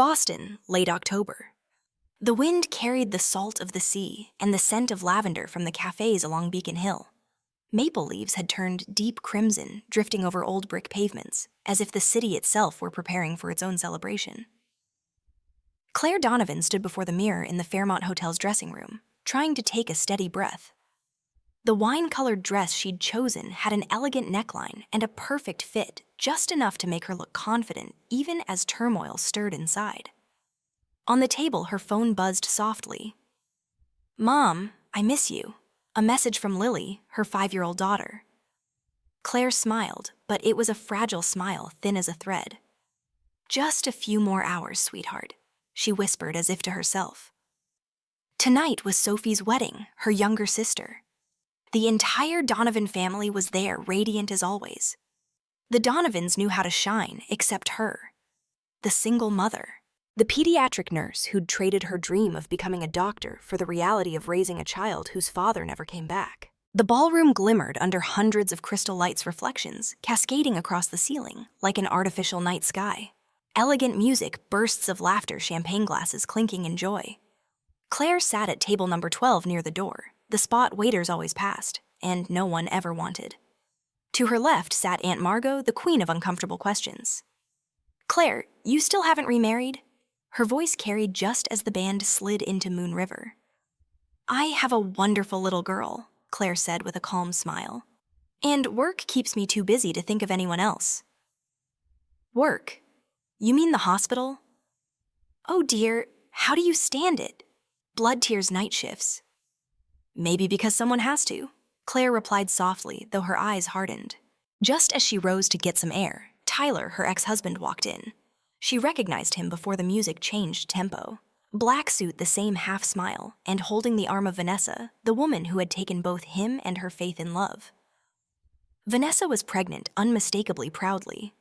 Boston, late October. The wind carried the salt of the sea and the scent of lavender from the cafes along Beacon Hill. Maple leaves had turned deep crimson, drifting over old brick pavements, as if the city itself were preparing for its own celebration. Claire Donovan stood before the mirror in the Fairmont Hotel's dressing room, trying to take a steady breath. The wine-colored dress she'd chosen had an elegant neckline and a perfect fit, just enough to make her look confident, even as turmoil stirred inside. On the table, her phone buzzed softly. "Mom, I miss you." A message from Lily, her 5-year-old daughter. Claire smiled, but it was a fragile smile, thin as a thread. "Just a few more hours, sweetheart," she whispered as if to herself. Tonight was Sophie's wedding, her younger sister. The entire Donovan family was there, radiant as always. The Donovans knew how to shine, except her. The single mother. The pediatric nurse who'd traded her dream of becoming a doctor for the reality of raising a child whose father never came back. The ballroom glimmered under hundreds of crystal lights' reflections, cascading across the ceiling like an artificial night sky. Elegant music, bursts of laughter, champagne glasses clinking in joy. Claire sat at table number 12 near the door, the spot waiters always passed, and no one ever wanted. To her left sat Aunt Margot, the queen of uncomfortable questions. "Claire, you still haven't remarried?" Her voice carried just as the band slid into Moon River. "I have a wonderful little girl," Claire said with a calm smile. "And work keeps me too busy to think of anyone else." "Work? You mean the hospital?" "Oh dear, how do you stand it? Blood tears night shifts." "Maybe because someone has to," Claire replied softly, though her eyes hardened. Just as she rose to get some air, Tyler, her ex-husband, walked in. She recognized him before the music changed tempo. Black suit, the same half-smile, and holding the arm of Vanessa, the woman who had taken both him and her faith in love. Vanessa was pregnant, unmistakably proudly.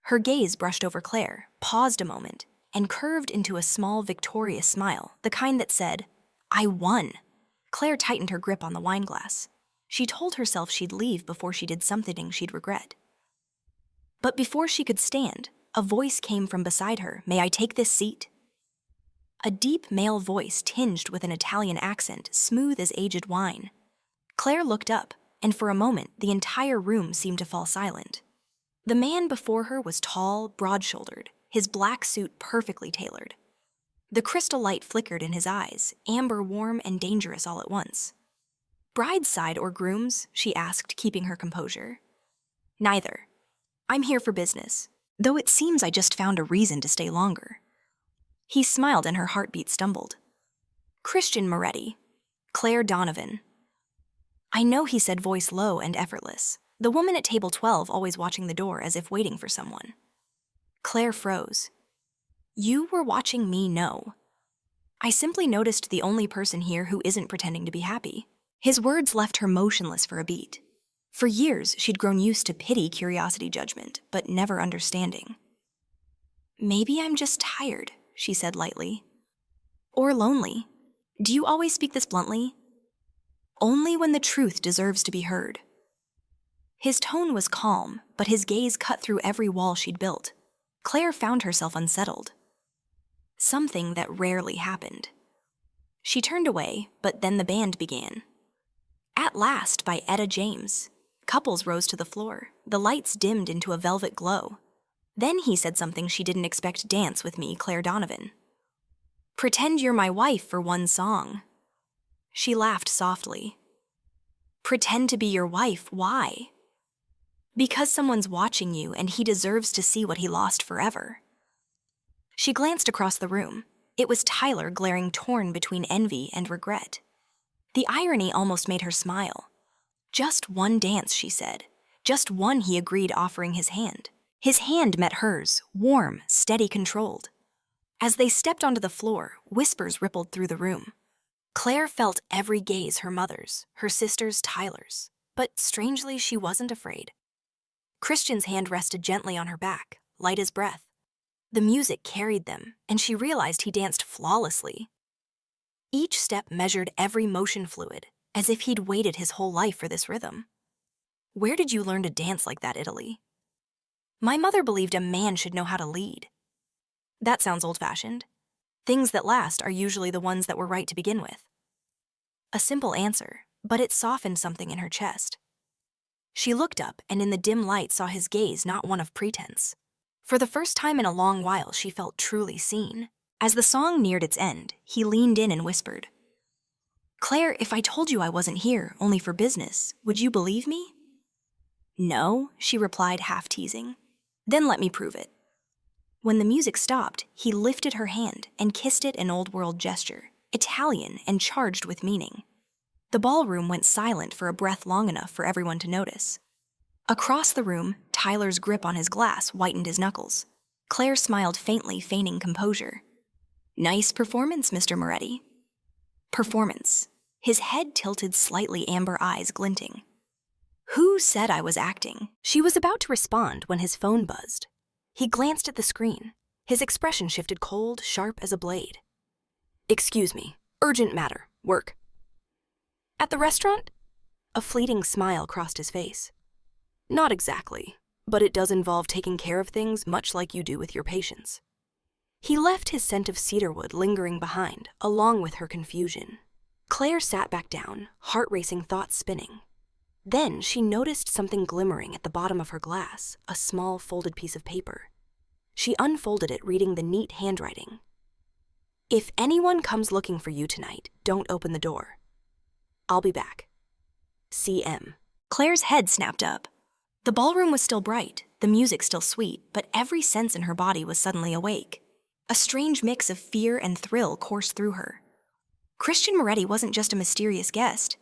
Her gaze brushed over Claire, paused a moment, and curved into a small, victorious smile, the kind that said, "I won." Claire tightened her grip on the wine glass. She told herself she'd leave before she did something she'd regret. But before she could stand, a voice came from beside her. "May I take this seat?" A deep male voice tinged with an Italian accent, smooth as aged wine. Claire looked up, and for a moment the entire room seemed to fall silent. The man before her was tall, broad-shouldered, his black suit perfectly tailored. The crystal light flickered in his eyes, amber warm and dangerous all at once. "Bride's side or groom's?" she asked, keeping her composure. "Neither. I'm here for business, though it seems I just found a reason to stay longer." He smiled and her heartbeat stumbled. "Christian Moretti. Claire Donovan." "I know," he said, voice low and effortless, the woman at table 12 always watching the door as if waiting for someone. Claire froze. "You were watching me, no. I simply noticed the only person here who isn't pretending to be happy." His words left her motionless for a beat. For years, she'd grown used to pity, curiosity, judgment, but never understanding. "Maybe I'm just tired," she said lightly. "Or lonely. Do you always speak this bluntly?" "Only when the truth deserves to be heard." His tone was calm, but his gaze cut through every wall she'd built. Claire found herself unsettled. Something that rarely happened. She turned away, but then the band began. "At Last" by Etta James. Couples rose to the floor. The lights dimmed into a velvet glow. Then he said something she didn't expect. "Dance with me, Claire Donovan. Pretend you're my wife for one song." She laughed softly. "Pretend to be your wife, why?" "Because someone's watching you and he deserves to see what he lost forever." She glanced across the room. It was Tyler, glaring, torn between envy and regret. The irony almost made her smile. "Just one dance," she said. "Just one," he agreed, offering his hand. His hand met hers, warm, steady, controlled. As they stepped onto the floor, whispers rippled through the room. Claire felt every gaze, her mother's, her sister's, Tyler's. But strangely, she wasn't afraid. Christian's hand rested gently on her back, light as breath. The music carried them, and she realized he danced flawlessly. Each step measured every motion fluid, as if he'd waited his whole life for this rhythm. "Where did you learn to dance like that, Italy?" "My mother believed a man should know how to lead." That sounds old-fashioned. Things that last are usually the ones that were right to begin with. A simple answer, but it softened something in her chest. She looked up and in the dim light saw his gaze, not one of pretense. For the first time in a long while, she felt truly seen. As the song neared its end, he leaned in and whispered, "Claire, if I told you I wasn't here only for business, would you believe me?" "No," she replied, half teasing. "Then let me prove it." When the music stopped, he lifted her hand and kissed it, an old-world gesture, Italian and charged with meaning. The ballroom went silent for a breath long enough for everyone to notice. Across the room, Tyler's grip on his glass whitened his knuckles. Claire smiled faintly, feigning composure. "Nice performance, Mr. Moretti." Performance. His head tilted slightly, amber eyes glinting. "Who said I was acting?" She was about to respond when his phone buzzed. He glanced at the screen. His expression shifted, cold, sharp as a blade. "Excuse me. Urgent matter. Work." "At the restaurant?" A fleeting smile crossed his face. "Not exactly, but it does involve taking care of things much like you do with your patients." He left his scent of cedarwood lingering behind, along with her confusion. Claire sat back down, heart-racing, thoughts spinning. Then she noticed something glimmering at the bottom of her glass, a small folded piece of paper. She unfolded it, reading the neat handwriting. "If anyone comes looking for you tonight, don't open the door. I'll be back. CM." Claire's head snapped up. The ballroom was still bright, the music still sweet, but every sense in her body was suddenly awake. A strange mix of fear and thrill coursed through her. Christian Moretti wasn't just a mysterious guest.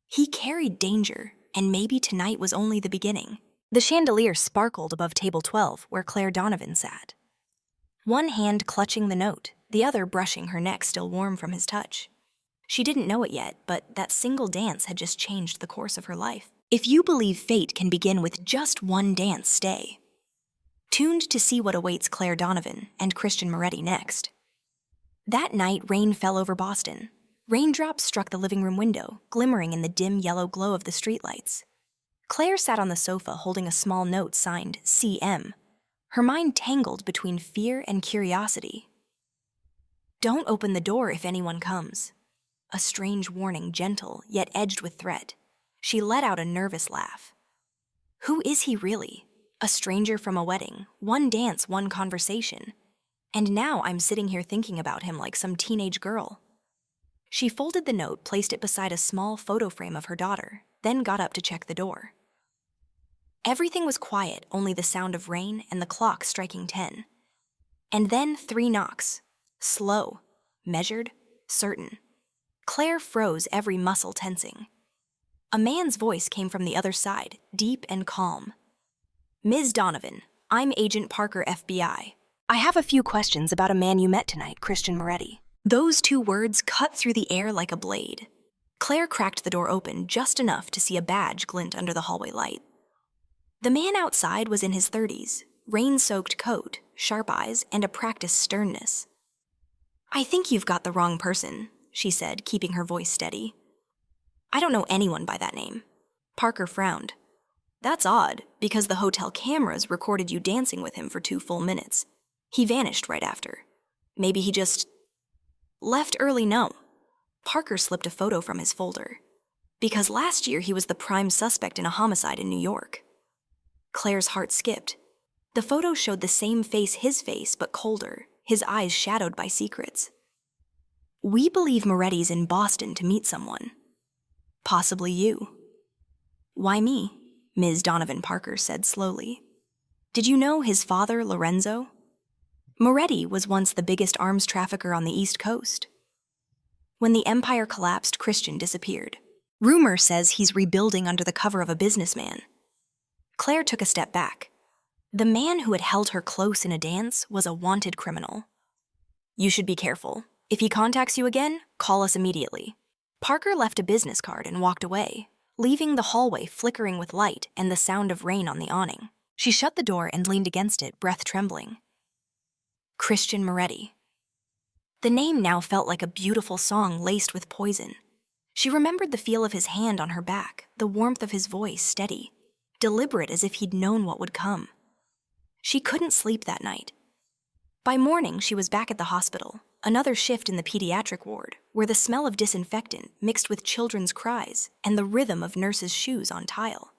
He carried danger, and maybe tonight was only the beginning. The chandelier sparkled above table 12, where Claire Donovan sat. One hand clutching the note, the other brushing her neck still warm from his touch. She didn't know it yet, but that single dance had just changed the course of her life. If you believe fate can begin with just one dance, stay tuned to see what awaits Claire Donovan and Christian Moretti next. That night, rain fell over Boston. Raindrops struck the living room window, glimmering in the dim yellow glow of the streetlights. Claire sat on the sofa holding a small note signed CM, her mind tangled between fear and curiosity. "Don't open the door if anyone comes." A strange warning, gentle, yet edged with threat. She let out a nervous laugh. Who is he really? A stranger from a wedding, one dance, one conversation. And now I'm sitting here thinking about him like some teenage girl. She folded the note, placed it beside a small photo frame of her daughter, then got up to check the door. Everything was quiet, only the sound of rain and the clock striking 10. And then 3 knocks. Slow, measured, certain. Claire froze, every muscle tensing. A man's voice came from the other side, deep and calm. "Ms. Donovan, I'm Agent Parker, FBI. I have a few questions about a man you met tonight, Christian Moretti." Those 2 words cut through the air like a blade. Claire cracked the door open just enough to see a badge glint under the hallway light. The man outside was in his 30s, rain-soaked coat, sharp eyes, and a practiced sternness. "I think you've got the wrong person," she said, keeping her voice steady. "I don't know anyone by that name." Parker frowned. "That's odd, because the hotel cameras recorded you dancing with him for 2 full minutes. He vanished right after. Maybe he just left early." "No." Parker slipped a photo from his folder. "Because last year he was the prime suspect in a homicide in New York." Claire's heart skipped. The photo showed the same face, his face, but colder, his eyes shadowed by secrets. "We believe Moretti's in Boston to meet someone. Possibly you." "Why me?" Ms. Donovan Parker said slowly. "Did you know his father, Lorenzo? Moretti was once the biggest arms trafficker on the East Coast. When the empire collapsed, Christian disappeared. Rumor says he's rebuilding under the cover of a businessman." Claire took a step back. The man who had held her close in a dance was a wanted criminal. "You should be careful. If he contacts you again, call us immediately." Parker left a business card and walked away, leaving the hallway flickering with light and the sound of rain on the awning. She shut the door and leaned against it, breath trembling. Christian Moretti. The name now felt like a beautiful song laced with poison. She remembered the feel of his hand on her back, the warmth of his voice, steady, deliberate as if he'd known what would come. She couldn't sleep that night. By morning, she was back at the hospital, another shift in the pediatric ward, where the smell of disinfectant mixed with children's cries and the rhythm of nurses' shoes on tile.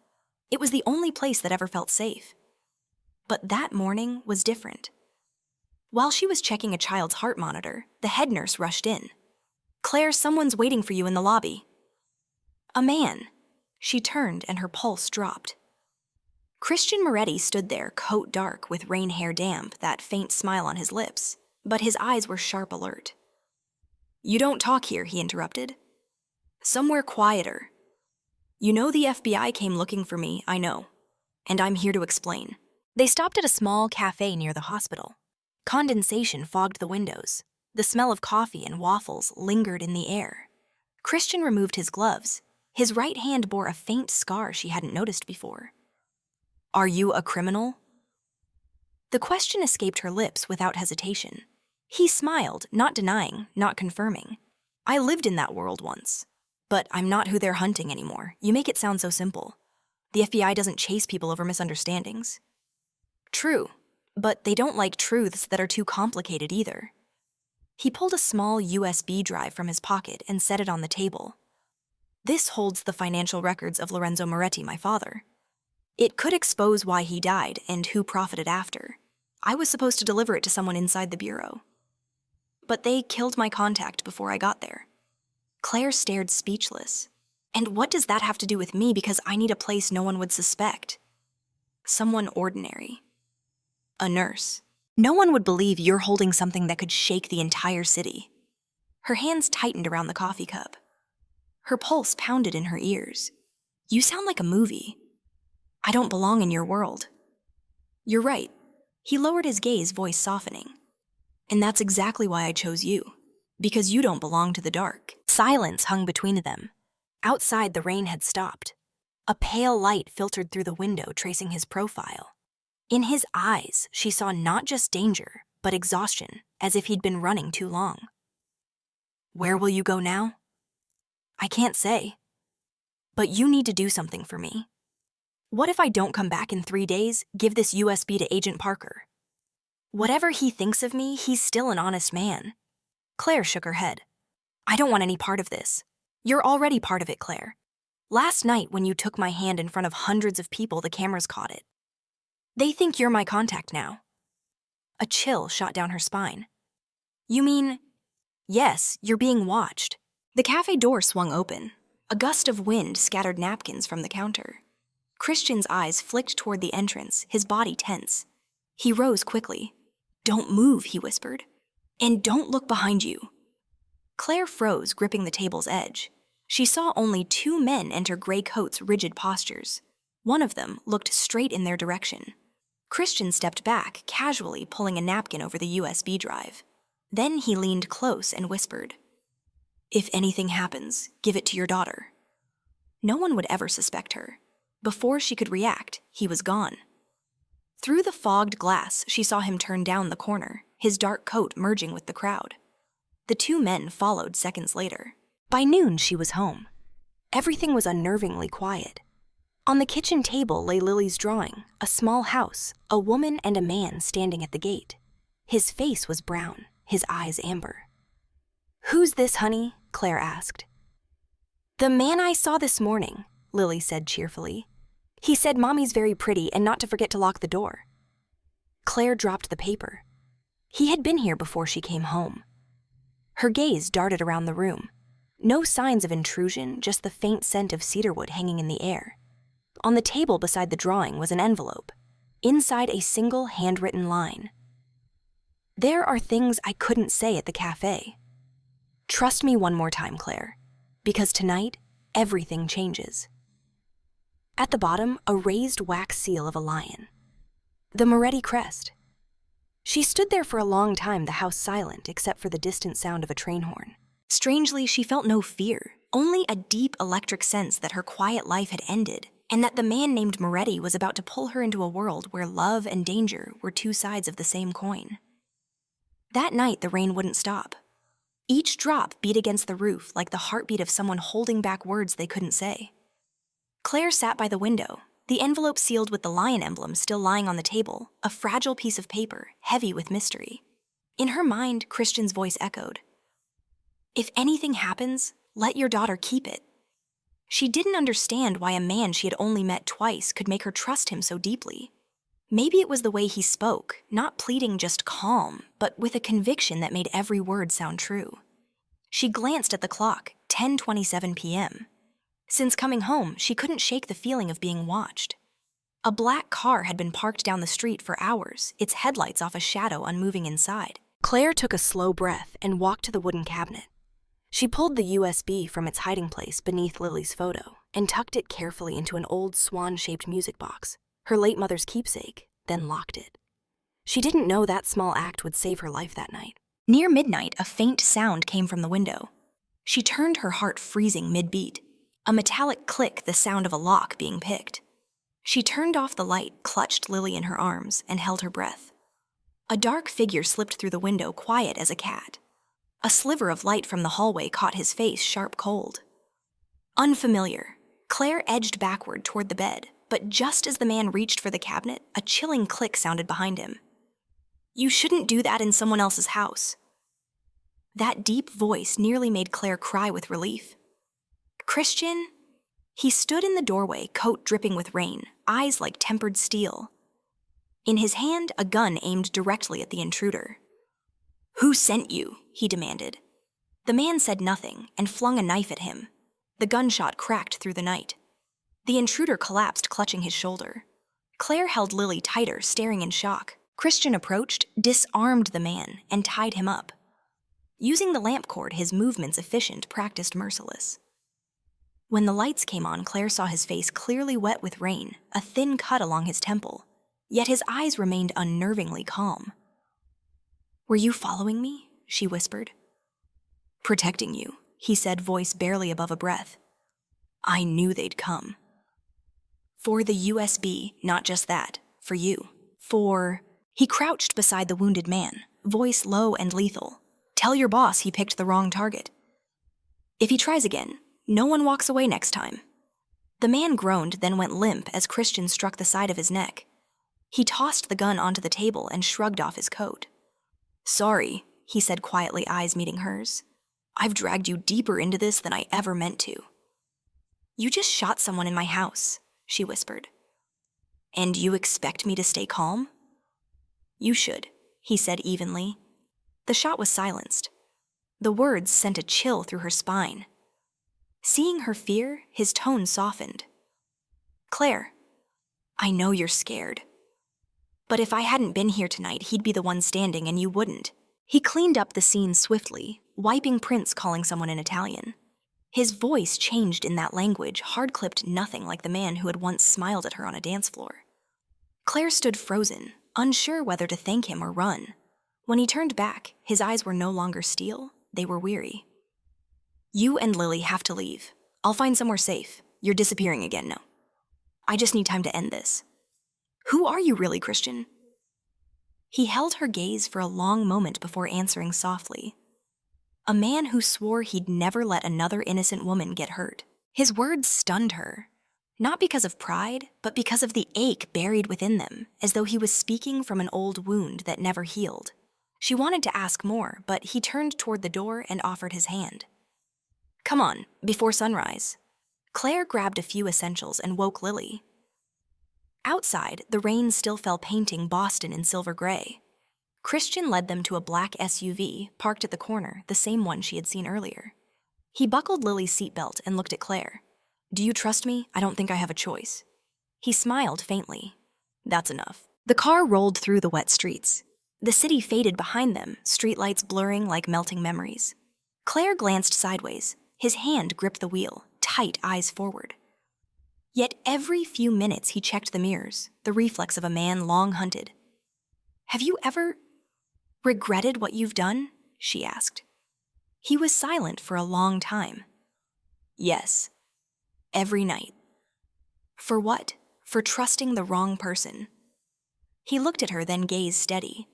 It was the only place that ever felt safe. But that morning was different. While she was checking a child's heart monitor, the head nurse rushed in. "Claire, someone's waiting for you in the lobby." A man. She turned and her pulse dropped. Christian Moretti stood there, coat dark with rain hair damp, that faint smile on his lips, but his eyes were sharp alert. "You don't talk here," he interrupted. "Somewhere quieter. You know the FBI came looking for me, I know, and I'm here to explain." They stopped at a small cafe near the hospital. Condensation fogged the windows. The smell of coffee and waffles lingered in the air. Christian removed his gloves. His right hand bore a faint scar she hadn't noticed before. "Are you a criminal?" The question escaped her lips without hesitation. He smiled, not denying, not confirming. "I lived in that world once. But I'm not who they're hunting anymore. You make it sound so simple. The FBI doesn't chase people over misunderstandings." "True, but they don't like truths that are too complicated either." He pulled a small USB drive from his pocket and set it on the table. "This holds the financial records of Lorenzo Moretti, my father. It could expose why he died and who profited after. I was supposed to deliver it to someone inside the bureau. But they killed my contact before I got there." Claire stared speechless. "And what does that have to do with me, because I need a place no one would suspect?" "Someone ordinary. A nurse. No one would believe you're holding something that could shake the entire city." Her hands tightened around the coffee cup. Her pulse pounded in her ears. "You sound like a movie. I don't belong in your world." "You're right." He lowered his gaze, voice softening. "And that's exactly why I chose you. Because you don't belong to the dark." Silence hung between them. Outside, the rain had stopped. A pale light filtered through the window, tracing his profile. In his eyes, she saw not just danger, but exhaustion, as if he'd been running too long. "Where will you go now?" "I can't say. But you need to do something for me." "What if I don't come back in 3 days? Give this USB to Agent Parker." "Whatever he thinks of me, he's still an honest man." Claire shook her head. "I don't want any part of this. You're already part of it, Claire. Last night, when you took my hand in front of hundreds of people, the cameras caught it. They think you're my contact now." A chill shot down her spine. "You mean—" "Yes, you're being watched." The cafe door swung open. A gust of wind scattered napkins from the counter. Christian's eyes flicked toward the entrance, his body tense. He rose quickly. "Don't move," he whispered. "And don't look behind you." Claire froze, gripping the table's edge. She saw only 2 men enter gray coats' rigid postures. One of them looked straight in their direction. Christian stepped back, casually pulling a napkin over the USB drive. Then he leaned close and whispered, "If anything happens, give it to your daughter." No one would ever suspect her. Before she could react, he was gone. Through the fogged glass, she saw him turn down the corner, his dark coat merging with the crowd. The 2 men followed seconds later. By noon, she was home. Everything was unnervingly quiet. On the kitchen table lay Lily's drawing, a small house, a woman and a man standing at the gate. His face was brown, his eyes amber. "Who's this, honey?" Claire asked. "The man I saw this morning," Lily said cheerfully. "He said Mommy's very pretty and not to forget to lock the door." Claire dropped the paper. He had been here before she came home. Her gaze darted around the room. No signs of intrusion, just the faint scent of cedarwood hanging in the air. On the table beside the drawing was an envelope. Inside, a single handwritten line. "There are things I couldn't say at the cafe. Trust me one more time, Claire, because tonight, everything changes." At the bottom, a raised wax seal of a lion. The Moretti crest. She stood there for a long time, the house silent except for the distant sound of a train horn. Strangely, she felt no fear, only a deep electric sense that her quiet life had ended, and that the man named Moretti was about to pull her into a world where love and danger were 2 sides of the same coin. That night, the rain wouldn't stop. Each drop beat against the roof like the heartbeat of someone holding back words they couldn't say. Claire sat by the window, the envelope sealed with the lion emblem still lying on the table, a fragile piece of paper, heavy with mystery. In her mind, Christian's voice echoed, "If anything happens, let your daughter keep it." She didn't understand why a man she had only met twice could make her trust him so deeply. Maybe it was the way he spoke, not pleading, just calm, but with a conviction that made every word sound true. She glanced at the clock, 10:27 p.m. Since coming home, she couldn't shake the feeling of being watched. A black car had been parked down the street for hours, its headlights off a shadow unmoving inside. Claire took a slow breath and walked to the wooden cabinet. She pulled the USB from its hiding place beneath Lily's photo and tucked it carefully into an old swan-shaped music box, her late mother's keepsake, then locked it. She didn't know that small act would save her life that night. Near midnight, a faint sound came from the window. She turned, her heart freezing mid-beat. A metallic click, the sound of a lock being picked. She turned off the light, clutched Lily in her arms, and held her breath. A dark figure slipped through the window, quiet as a cat. A sliver of light from the hallway caught his face, sharp cold. Unfamiliar. Claire edged backward toward the bed, but just as the man reached for the cabinet, a chilling click sounded behind him. "You shouldn't do that in someone else's house." That deep voice nearly made Claire cry with relief. "Christian?" He stood in the doorway, coat dripping with rain, eyes like tempered steel. In his hand, a gun aimed directly at the intruder. "Who sent you?" he demanded. The man said nothing and flung a knife at him. The gunshot cracked through the night. The intruder collapsed, clutching his shoulder. Claire held Lily tighter, staring in shock. Christian approached, disarmed the man, and tied him up. Using the lamp cord, his movements efficient, practiced, merciless. When the lights came on, Claire saw his face clearly wet with rain, a thin cut along his temple, yet his eyes remained unnervingly calm. "Were you following me?" she whispered. "Protecting you," he said, voice barely above a breath. "I knew they'd come." "For the USB, not just that. For you. For..." He crouched beside the wounded man, voice low and lethal. "Tell your boss he picked the wrong target. If he tries again, no one walks away next time." The man groaned, then went limp as Christian struck the side of his neck. He tossed the gun onto the table and shrugged off his coat. "Sorry," he said quietly, eyes meeting hers. "I've dragged you deeper into this than I ever meant to." "You just shot someone in my house," she whispered. "And you expect me to stay calm?" "You should," he said evenly. The shot was silenced. The words sent a chill through her spine. Seeing her fear, his tone softened. "Claire, I know you're scared. But if I hadn't been here tonight, he'd be the one standing and you wouldn't." He cleaned up the scene swiftly, wiping prints, calling someone in Italian. His voice changed in that language, hard-clipped, nothing like the man who had once smiled at her on a dance floor. Claire stood frozen, unsure whether to thank him or run. When he turned back, his eyes were no longer steel, they were weary. "You and Lily have to leave. I'll find somewhere safe. You're disappearing again now. I just need time to end this." "Who are you really, Christian?" He held her gaze for a long moment before answering softly. "A man who swore he'd never let another innocent woman get hurt." His words stunned her, not because of pride, but because of the ache buried within them, as though he was speaking from an old wound that never healed. She wanted to ask more, but he turned toward the door and offered his hand. "Come on, before sunrise." Claire grabbed a few essentials and woke Lily. Outside, the rain still fell, painting Boston in silver gray. Christian led them to a black SUV, parked at the corner, the same one she had seen earlier. He buckled Lily's seatbelt and looked at Claire. "Do you trust me? I don't think I have a choice." He smiled faintly. "That's enough." The car rolled through the wet streets. The city faded behind them, streetlights blurring like melting memories. Claire glanced sideways. His hand gripped the wheel, tight, eyes forward. Yet every few minutes he checked the mirrors, the reflex of a man long hunted. "Have you ever regretted what you've done?" she asked. He was silent for a long time. "Yes. Every night." "For what? For trusting the wrong person." He looked at her, then gazed steady.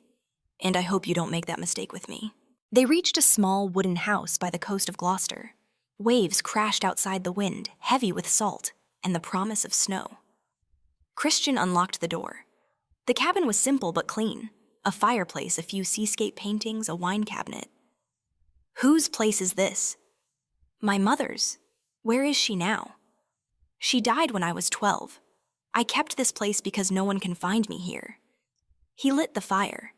"And I hope you don't make that mistake with me." They reached a small wooden house by the coast of Gloucester. Waves crashed outside the wind, heavy with salt and the promise of snow. Christian unlocked the door. The cabin was simple but clean. A fireplace, a few seascape paintings, a wine cabinet. Whose place is this? My mother's. Where is she now? She died when I was 12. I kept this place because no one can find me here. He lit the fire.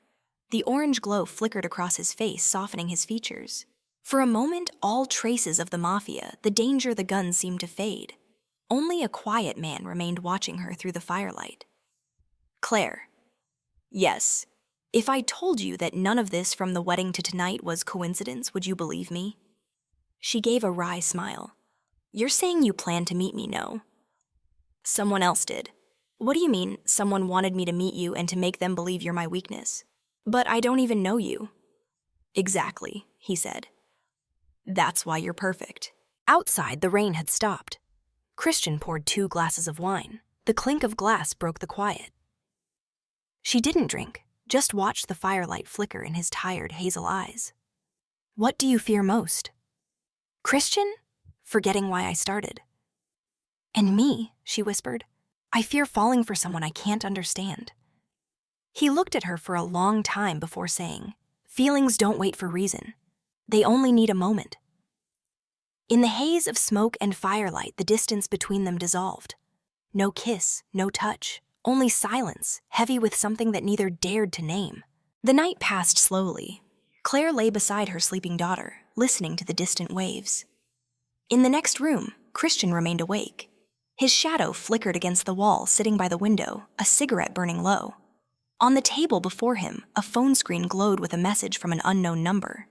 The orange glow flickered across his face, softening his features. For a moment, all traces of the mafia, the danger, the guns seemed to fade. Only a quiet man remained watching her through the firelight. Claire. Yes. If I told you that none of this from the wedding to tonight was coincidence, would you believe me? She gave a wry smile. You're saying you planned to meet me, no? Someone else did. What do you mean, someone wanted me to meet you and to make them believe you're my weakness? But I don't even know you. Exactly, he said. That's why you're perfect. Outside, the rain had stopped. Christian poured 2 glasses of wine. The clink of glass broke the quiet. She didn't drink, just watched the firelight flicker in his tired hazel eyes. What do you fear most? Christian? Forgetting why I started. And me, she whispered. I fear falling for someone I can't understand. He looked at her for a long time before saying, feelings don't wait for reason. They only need a moment. In the haze of smoke and firelight, the distance between them dissolved. No kiss, no touch, only silence, heavy with something that neither dared to name. The night passed slowly. Claire lay beside her sleeping daughter, listening to the distant waves. In the next room, Christian remained awake. His shadow flickered against the wall, sitting by the window, a cigarette burning low. On the table before him, a phone screen glowed with a message from an unknown number.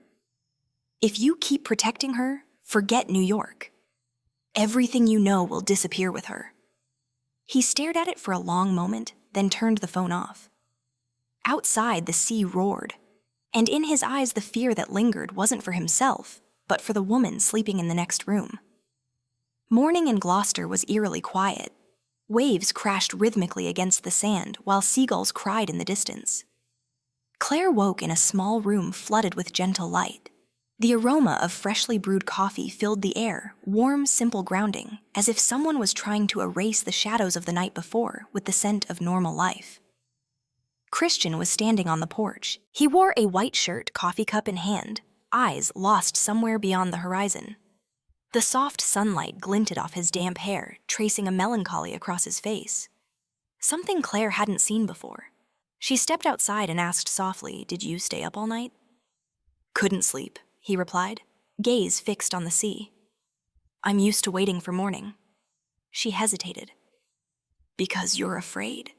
If you keep protecting her, forget New York. Everything you know will disappear with her. He stared at it for a long moment, then turned the phone off. Outside, the sea roared, and in his eyes the fear that lingered wasn't for himself, but for the woman sleeping in the next room. Morning in Gloucester was eerily quiet. Waves crashed rhythmically against the sand while seagulls cried in the distance. Claire woke in a small room flooded with gentle light. The aroma of freshly brewed coffee filled the air, warm, simple grounding, as if someone was trying to erase the shadows of the night before with the scent of normal life. Christian was standing on the porch. He wore a white shirt, coffee cup in hand, eyes lost somewhere beyond the horizon. The soft sunlight glinted off his damp hair, tracing a melancholy across his face. Something Claire hadn't seen before. She stepped outside and asked softly, "Did you stay up all night?" "Couldn't sleep," he replied, gaze fixed on the sea. "I'm used to waiting for morning." She hesitated. "Because you're afraid.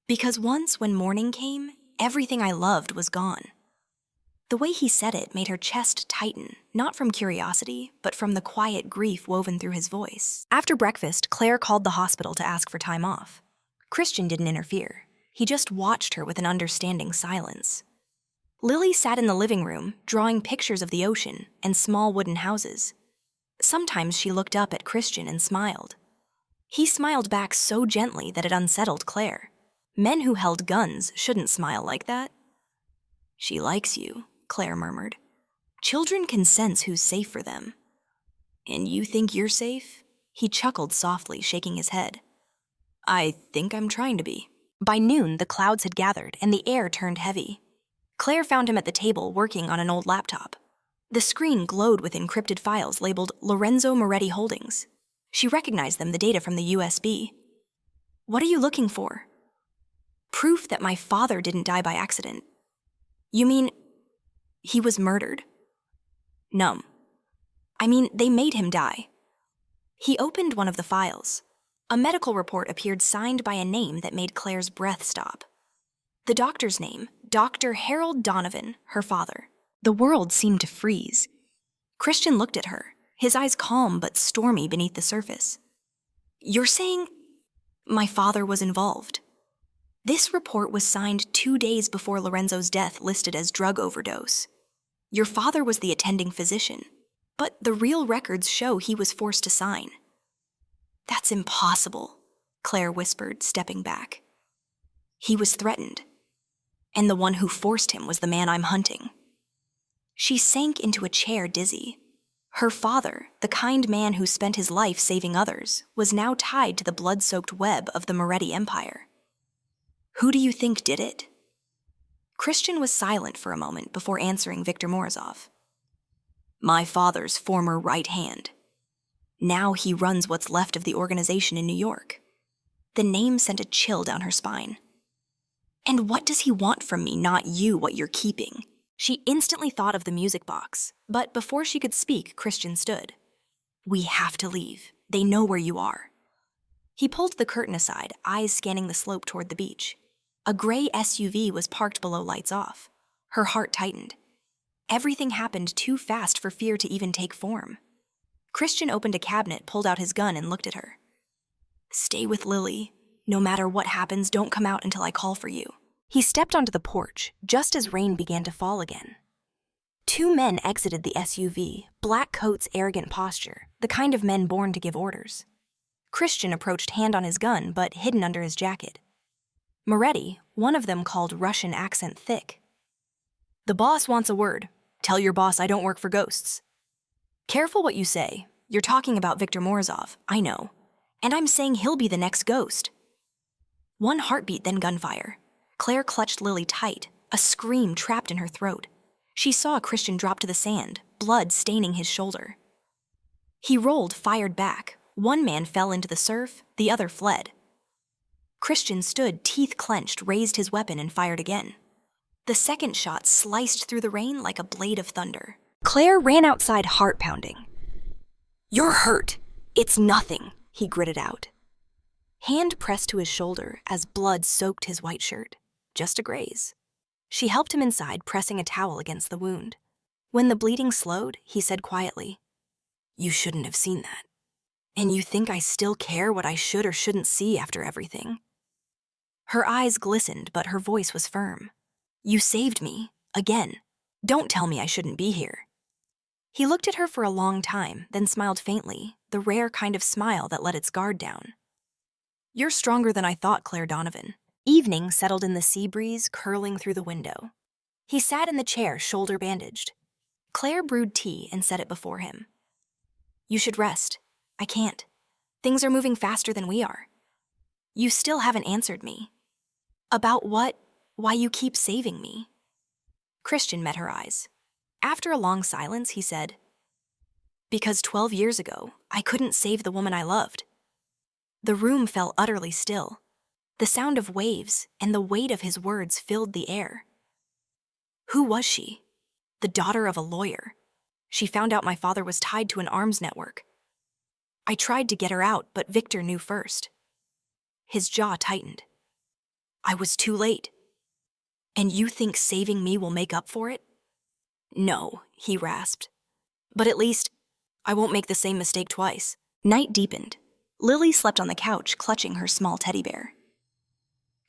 Because once when morning came, everything I loved was gone." The way he said it made her chest tighten, not from curiosity, but from the quiet grief woven through his voice. After breakfast, Claire called the hospital to ask for time off. Christian didn't interfere. He just watched her with an understanding silence. Lily sat in the living room, drawing pictures of the ocean and small wooden houses. Sometimes she looked up at Christian and smiled. He smiled back so gently that it unsettled Claire. Men who held guns shouldn't smile like that. "She likes you," Claire murmured. "Children can sense who's safe for them." "And you think you're safe?" He chuckled softly, shaking his head. "I think I'm trying to be." By noon, the clouds had gathered and the air turned heavy. Claire found him at the table working on an old laptop. The screen glowed with encrypted files labeled Lorenzo Moretti Holdings. She recognized them, the data from the USB. "What are you looking for?" "Proof that my father didn't die by accident." "You mean he was murdered?" "No. I mean, they made him die." He opened one of the files. A medical report appeared signed by a name that made Claire's breath stop. The doctor's name, Dr. Harold Donovan, her father. The world seemed to freeze. Christian looked at her, his eyes calm but stormy beneath the surface. "You're saying my father was involved?" This report was signed 2 days before Lorenzo's death, listed as drug overdose. Your father was the attending physician, but the real records show he was forced to sign. "That's impossible," Claire whispered, stepping back. "He was threatened, and the one who forced him was the man I'm hunting." She sank into a chair, dizzy. Her father, the kind man who spent his life saving others, was now tied to the blood-soaked web of the Moretti Empire. "Who do you think did it?" Christian was silent for a moment before answering Victor Morozov. My father's former right hand. Now he runs what's left of the organization in New York. The name sent a chill down her spine. And what does he want from me, not you, what you're keeping? She instantly thought of the music box, but before she could speak, Christian stood. We have to leave. They know where you are. He pulled the curtain aside, eyes scanning the slope toward the beach. A gray SUV was parked below lights off. Her heart tightened. Everything happened too fast for fear to even take form. Christian opened a cabinet, pulled out his gun, and looked at her. Stay with Lily. No matter what happens, don't come out until I call for you. He stepped onto the porch, just as rain began to fall again. Two men exited the SUV, black coats, arrogant posture, the kind of men born to give orders. Christian approached, hand on his gun, but hidden under his jacket. Moretti, one of them, called Russian accent thick. The boss wants a word. Tell your boss I don't work for ghosts. Careful what you say. You're talking about Victor Morozov, I know. And I'm saying he'll be the next ghost. One heartbeat, then gunfire. Claire clutched Lily tight, a scream trapped in her throat. She saw Christian drop to the sand, blood staining his shoulder. He rolled, fired back. One man fell into the surf, the other fled. Christian stood, teeth clenched, raised his weapon, and fired again. The second shot sliced through the rain like a blade of thunder. Claire ran outside, heart pounding. You're hurt. It's nothing, he gritted out. Hand pressed to his shoulder as blood soaked his white shirt. Just a graze. She helped him inside, pressing a towel against the wound. When the bleeding slowed, he said quietly, You shouldn't have seen that. And you think I still care what I should or shouldn't see after everything? Her eyes glistened, but her voice was firm. You saved me, again. Don't tell me I shouldn't be here. He looked at her for a long time, then smiled faintly, the rare kind of smile that let its guard down. You're stronger than I thought, Claire Donovan. Evening settled in the sea breeze curling through the window. He sat in the chair, shoulder bandaged. Claire brewed tea and set it before him. You should rest. I can't. Things are moving faster than we are. You still haven't answered me. About what? Why you keep saving me? Christian met her eyes. After a long silence, he said, Because 12 years ago, I couldn't save the woman I loved. The room fell utterly still. The sound of waves and the weight of his words filled the air. Who was she? The daughter of a lawyer. She found out my father was tied to an arms network. I tried to get her out, but Victor knew first. His jaw tightened. I was too late. And you think saving me will make up for it? No, he rasped. But at least, I won't make the same mistake twice. Night deepened. Lily slept on the couch, clutching her small teddy bear.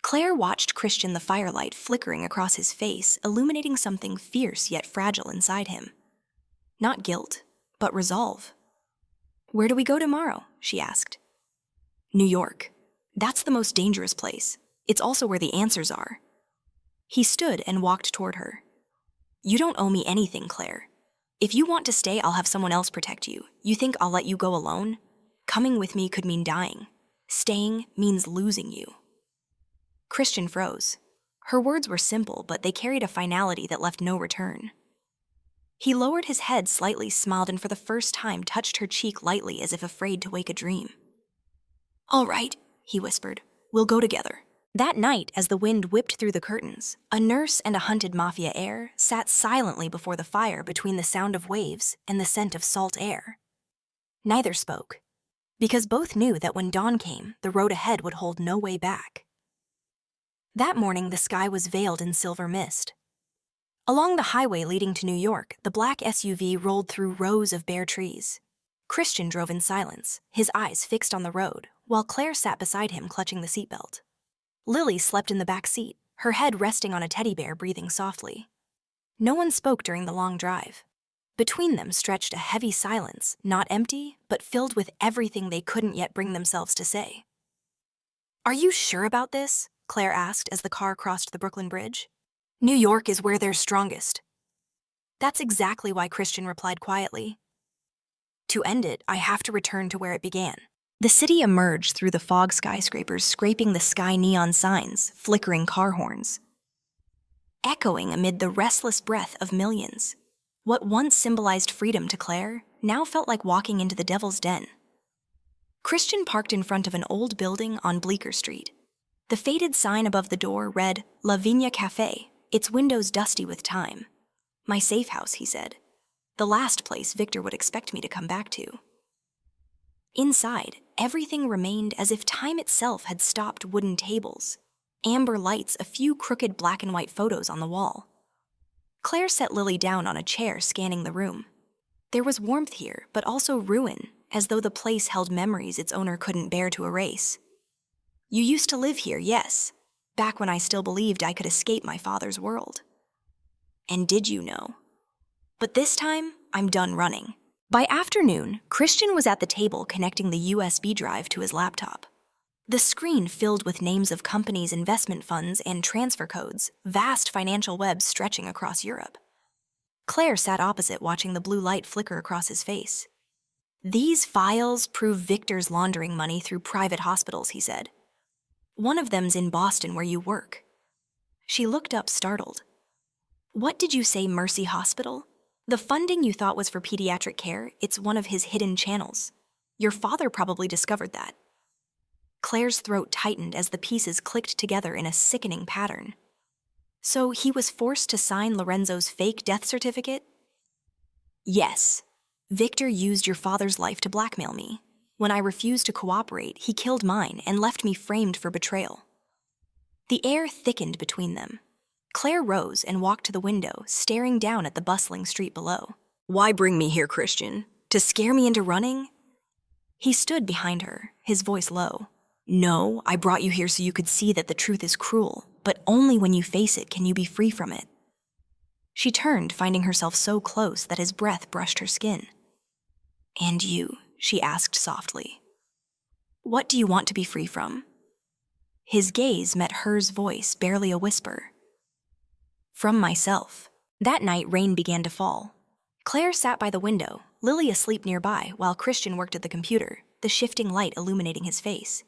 Claire watched Christian, the firelight flickering across his face, illuminating something fierce yet fragile inside him. Not guilt, but resolve. Where do we go tomorrow? She asked. New York. That's the most dangerous place. It's also where the answers are. He stood and walked toward her. You don't owe me anything, Claire. If you want to stay, I'll have someone else protect you. You think I'll let you go alone? Coming with me could mean dying. Staying means losing you. Christian froze. Her words were simple, but they carried a finality that left no return. He lowered his head slightly, smiled, and for the first time touched her cheek lightly as if afraid to wake a dream. All right, he whispered. We'll go together. That night, as the wind whipped through the curtains, a nurse and a hunted mafia heir sat silently before the fire between the sound of waves and the scent of salt air. Neither spoke, because both knew that when dawn came, the road ahead would hold no way back. That morning, the sky was veiled in silver mist. Along the highway leading to New York, the black SUV rolled through rows of bare trees. Christian drove in silence, his eyes fixed on the road, while Claire sat beside him, clutching the seatbelt. Lily slept in the back seat, her head resting on a teddy bear, breathing softly. No one spoke during the long drive. Between them stretched a heavy silence, not empty, but filled with everything they couldn't yet bring themselves to say. Are you sure about this? Claire asked as the car crossed the Brooklyn Bridge. New York is where they're strongest. That's exactly why, Christian replied quietly. To end it, I have to return to where it began. The city emerged through the fog skyscrapers, scraping the sky, neon signs, flickering car horns. echoing amid the restless breath of millions. What once symbolized freedom to Claire now felt like walking into the devil's den. Christian parked in front of an old building on Bleecker Street. The faded sign above the door read La Viña Café, its windows dusty with time. My safe house, he said. The last place Victor would expect me to come back to. Inside, everything remained as if time itself had stopped. Wooden tables, amber lights, a few crooked black and white photos on the wall. Claire set Lily down on a chair, scanning the room. There was warmth here, but also ruin, as though the place held memories its owner couldn't bear to erase. You used to live here, yes, back when I still believed I could escape my father's world. And did you know? But this time, I'm done running. By afternoon, Christian was at the table connecting the USB drive to his laptop. The screen filled with names of companies, investment funds, and transfer codes, vast financial webs stretching across Europe. Claire sat opposite, watching the blue light flicker across his face. These files prove Victor's laundering money through private hospitals, he said. One of them's in Boston, where you work. She looked up, startled. What did you say, Mercy Hospital? The funding you thought was for pediatric care, it's one of his hidden channels. Your father probably discovered that. Claire's throat tightened as the pieces clicked together in a sickening pattern. So he was forced to sign Lorenzo's fake death certificate? Yes. Victor used your father's life to blackmail me. When I refused to cooperate, he killed mine and left me framed for betrayal. The air thickened between them. Claire rose and walked to the window, staring down at the bustling street below. Why bring me here, Christian? To scare me into running? He stood behind her, his voice low. No, I brought you here so you could see that the truth is cruel, but only when you face it can you be free from it. She turned, finding herself so close that his breath brushed her skin. And you, she asked softly. What do you want to be free from? His gaze met hers, voice barely a whisper. From myself. That night, rain began to fall. Claire sat by the window, Lily asleep nearby, while Christian worked at the computer, the shifting light illuminating his face.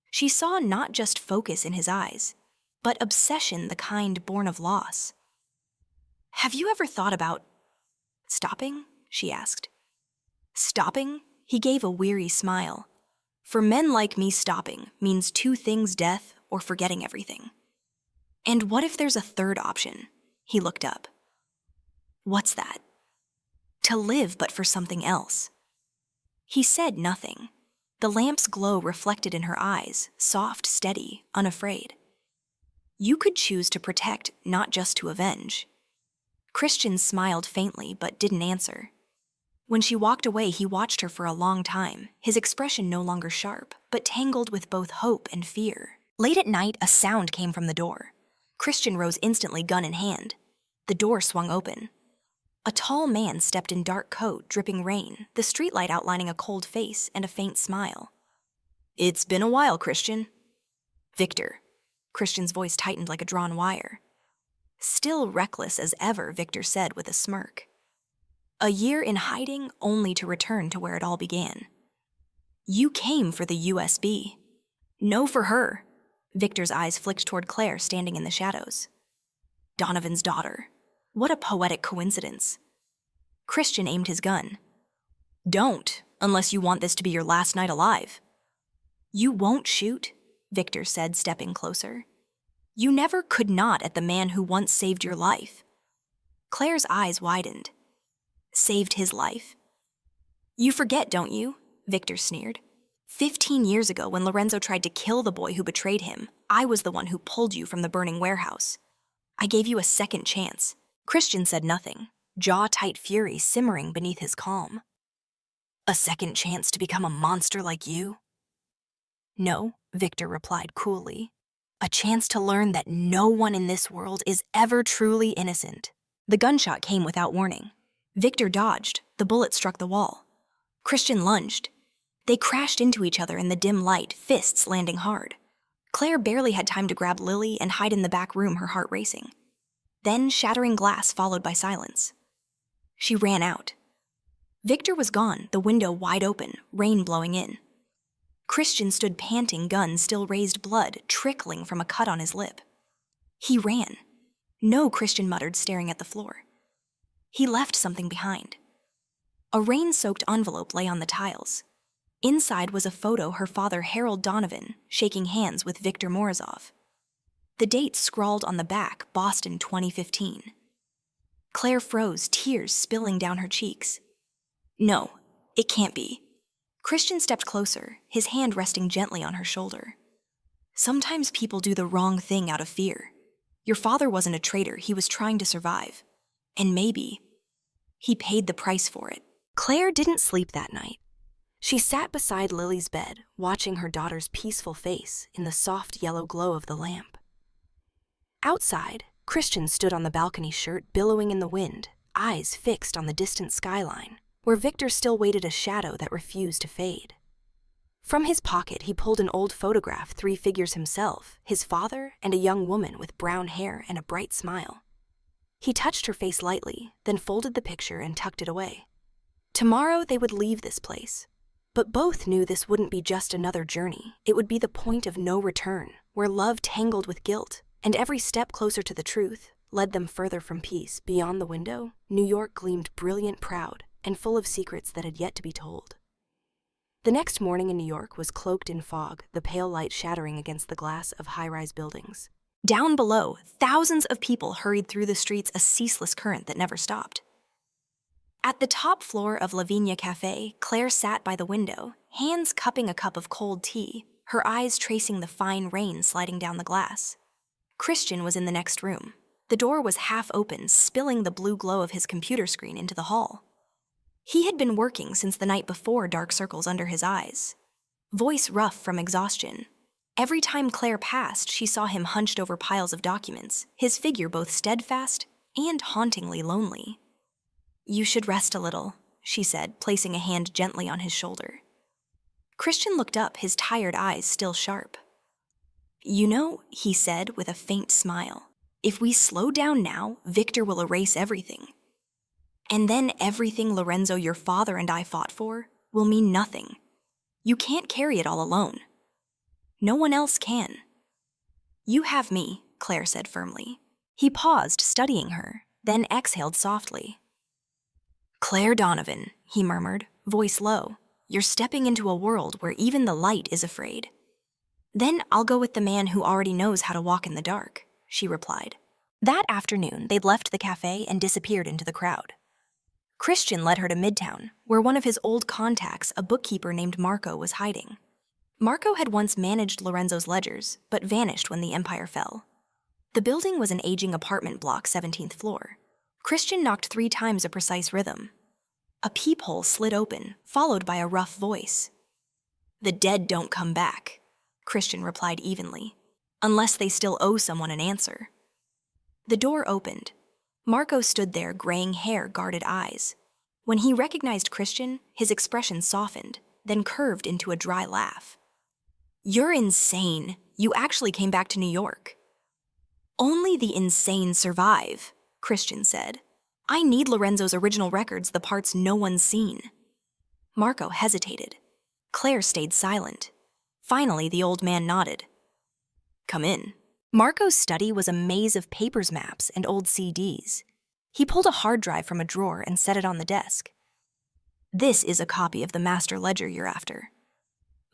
She saw not just focus in his eyes, but obsession, the kind born of loss. Have you ever thought about stopping? She asked. Stopping? He gave a weary smile. For men like me, stopping means two things: death or forgetting everything. And what if there's a third option? He looked up. What's that? To live, but for something else. He said nothing. The lamp's glow reflected in her eyes, soft, steady, unafraid. You could choose to protect, not just to avenge. Christian smiled faintly, but didn't answer. When she walked away, he watched her for a long time, his expression no longer sharp, but tangled with both hope and fear. Late at night, a sound came from the door. Christian rose instantly, gun in hand. The door swung open. A tall man stepped in dark coat, dripping rain, the streetlight outlining a cold face and a faint smile. It's been a while, Christian. Victor. Christian's voice tightened like a drawn wire. Still reckless as ever, Victor said with a smirk. A year in hiding, only to return to where it all began. You came for the USB. No, for her. Victor's eyes flicked toward Claire, standing in the shadows. Donovan's daughter. What a poetic coincidence. Christian aimed his gun. Don't, unless you want this to be your last night alive. You won't shoot, Victor said, stepping closer. You never could not at the man who once saved your life. Claire's eyes widened. Saved his life? You forget, don't you? Victor sneered. 15 years ago, when Lorenzo tried to kill the boy who betrayed him, I was the one who pulled you from the burning warehouse. I gave you a second chance. Christian said nothing, jaw-tight fury simmering beneath his calm. A second chance to become a monster like you? No, Victor replied coolly. A chance to learn that no one in this world is ever truly innocent. The gunshot came without warning. Victor dodged. The bullet struck the wall. Christian lunged. They crashed into each other in the dim light, fists landing hard. Claire barely had time to grab Lily and hide in the back room, her heart racing. Then shattering glass followed by silence. She ran out. Victor was gone, the window wide open, rain blowing in. Christian stood panting, gun still raised, blood trickling from a cut on his lip. He ran. No, Christian muttered, staring at the floor. He left something behind. A rain-soaked envelope lay on the tiles. Inside was a photo her father, Harold Donovan, shaking hands with Viktor Morozov. The date scrawled on the back, Boston 2015. Claire froze, tears spilling down her cheeks. No, it can't be. Christian stepped closer, his hand resting gently on her shoulder. Sometimes people do the wrong thing out of fear. Your father wasn't a traitor, he was trying to survive. And maybe he paid the price for it. Claire didn't sleep that night. She sat beside Lily's bed, watching her daughter's peaceful face in the soft yellow glow of the lamp. Outside, Christian stood on the balcony, shirt billowing in the wind, eyes fixed on the distant skyline, where Viktor still waited, a shadow that refused to fade. From his pocket, he pulled an old photograph, 3 figures himself, his father, and a young woman with brown hair and a bright smile. He touched her face lightly, then folded the picture and tucked it away. Tomorrow they would leave this place. But both knew this wouldn't be just another journey. It would be the point of no return, where love tangled with guilt, and every step closer to the truth led them further from peace. Beyond the window, New York gleamed brilliant, proud, and full of secrets that had yet to be told. The next morning in New York was cloaked in fog, the pale light shattering against the glass of high-rise buildings. Down below, thousands of people hurried through the streets, a ceaseless current that never stopped. At the top floor of Lavinia Cafe, Claire sat by the window, hands cupping a cup of cold tea, her eyes tracing the fine rain sliding down the glass. Christian was in the next room. The door was half open, spilling the blue glow of his computer screen into the hall. He had been working since the night before, dark circles under his eyes. Voice rough from exhaustion. Every time Claire passed, she saw him hunched over piles of documents, his figure both steadfast and hauntingly lonely. You should rest a little, she said, placing a hand gently on his shoulder. Christian looked up, his tired eyes still sharp. You know, he said with a faint smile, if we slow down now, Viktor will erase everything. And then everything Lorenzo, your father, and I fought for will mean nothing. You can't carry it all alone. No one else can. You have me, Claire said firmly. He paused, studying her, then exhaled softly. Claire Donovan, he murmured, voice low, you're stepping into a world where even the light is afraid. Then I'll go with the man who already knows how to walk in the dark, she replied. That afternoon, they'd left the cafe and disappeared into the crowd. Christian led her to Midtown, where one of his old contacts, a bookkeeper named Marco, was hiding. Marco had once managed Lorenzo's ledgers, but vanished when the empire fell. The building was an aging apartment block, 17th floor. Christian knocked 3 times a precise rhythm. A peephole slid open, followed by a rough voice. The dead don't come back, Christian replied evenly, unless they still owe someone an answer. The door opened. Marco stood there, graying hair, guarded eyes. When he recognized Christian, his expression softened, then curved into a dry laugh. You're insane. You actually came back to New York. Only the insane survive, Christian said. I need Lorenzo's original records, the parts no one's seen. Marco hesitated. Claire stayed silent. Finally, the old man nodded. Come in. Marco's study was a maze of papers, maps, and old CDs. He pulled a hard drive from a drawer and set it on the desk. This is a copy of the master ledger you're after.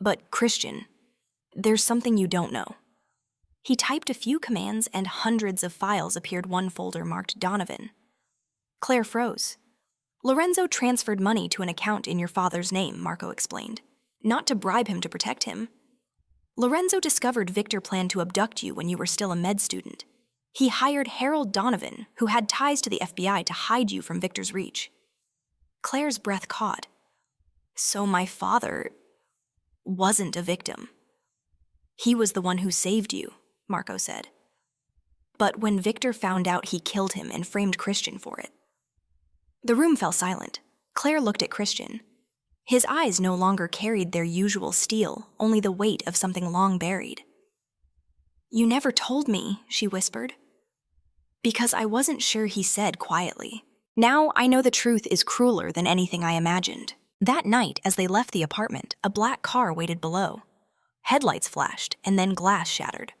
But, Christian, there's something you don't know. He typed a few commands and hundreds of files appeared, one folder marked Donovan. Claire froze. Lorenzo transferred money to an account in your father's name, Marco explained. Not to bribe him, to protect him. Lorenzo discovered Viktor planned to abduct you when you were still a med student. He hired Harold Donovan, who had ties to the FBI, to hide you from Viktor's reach. Claire's breath caught. So my father wasn't a victim. He was the one who saved you, Marco said. But when Viktor found out, he killed him and framed Christian for it. The room fell silent. Claire looked at Christian. His eyes no longer carried their usual steel, only the weight of something long buried. You never told me, she whispered. Because I wasn't sure, he said quietly. Now I know the truth is crueler than anything I imagined. That night, as they left the apartment, a black car waited below. Headlights flashed, and then glass shattered.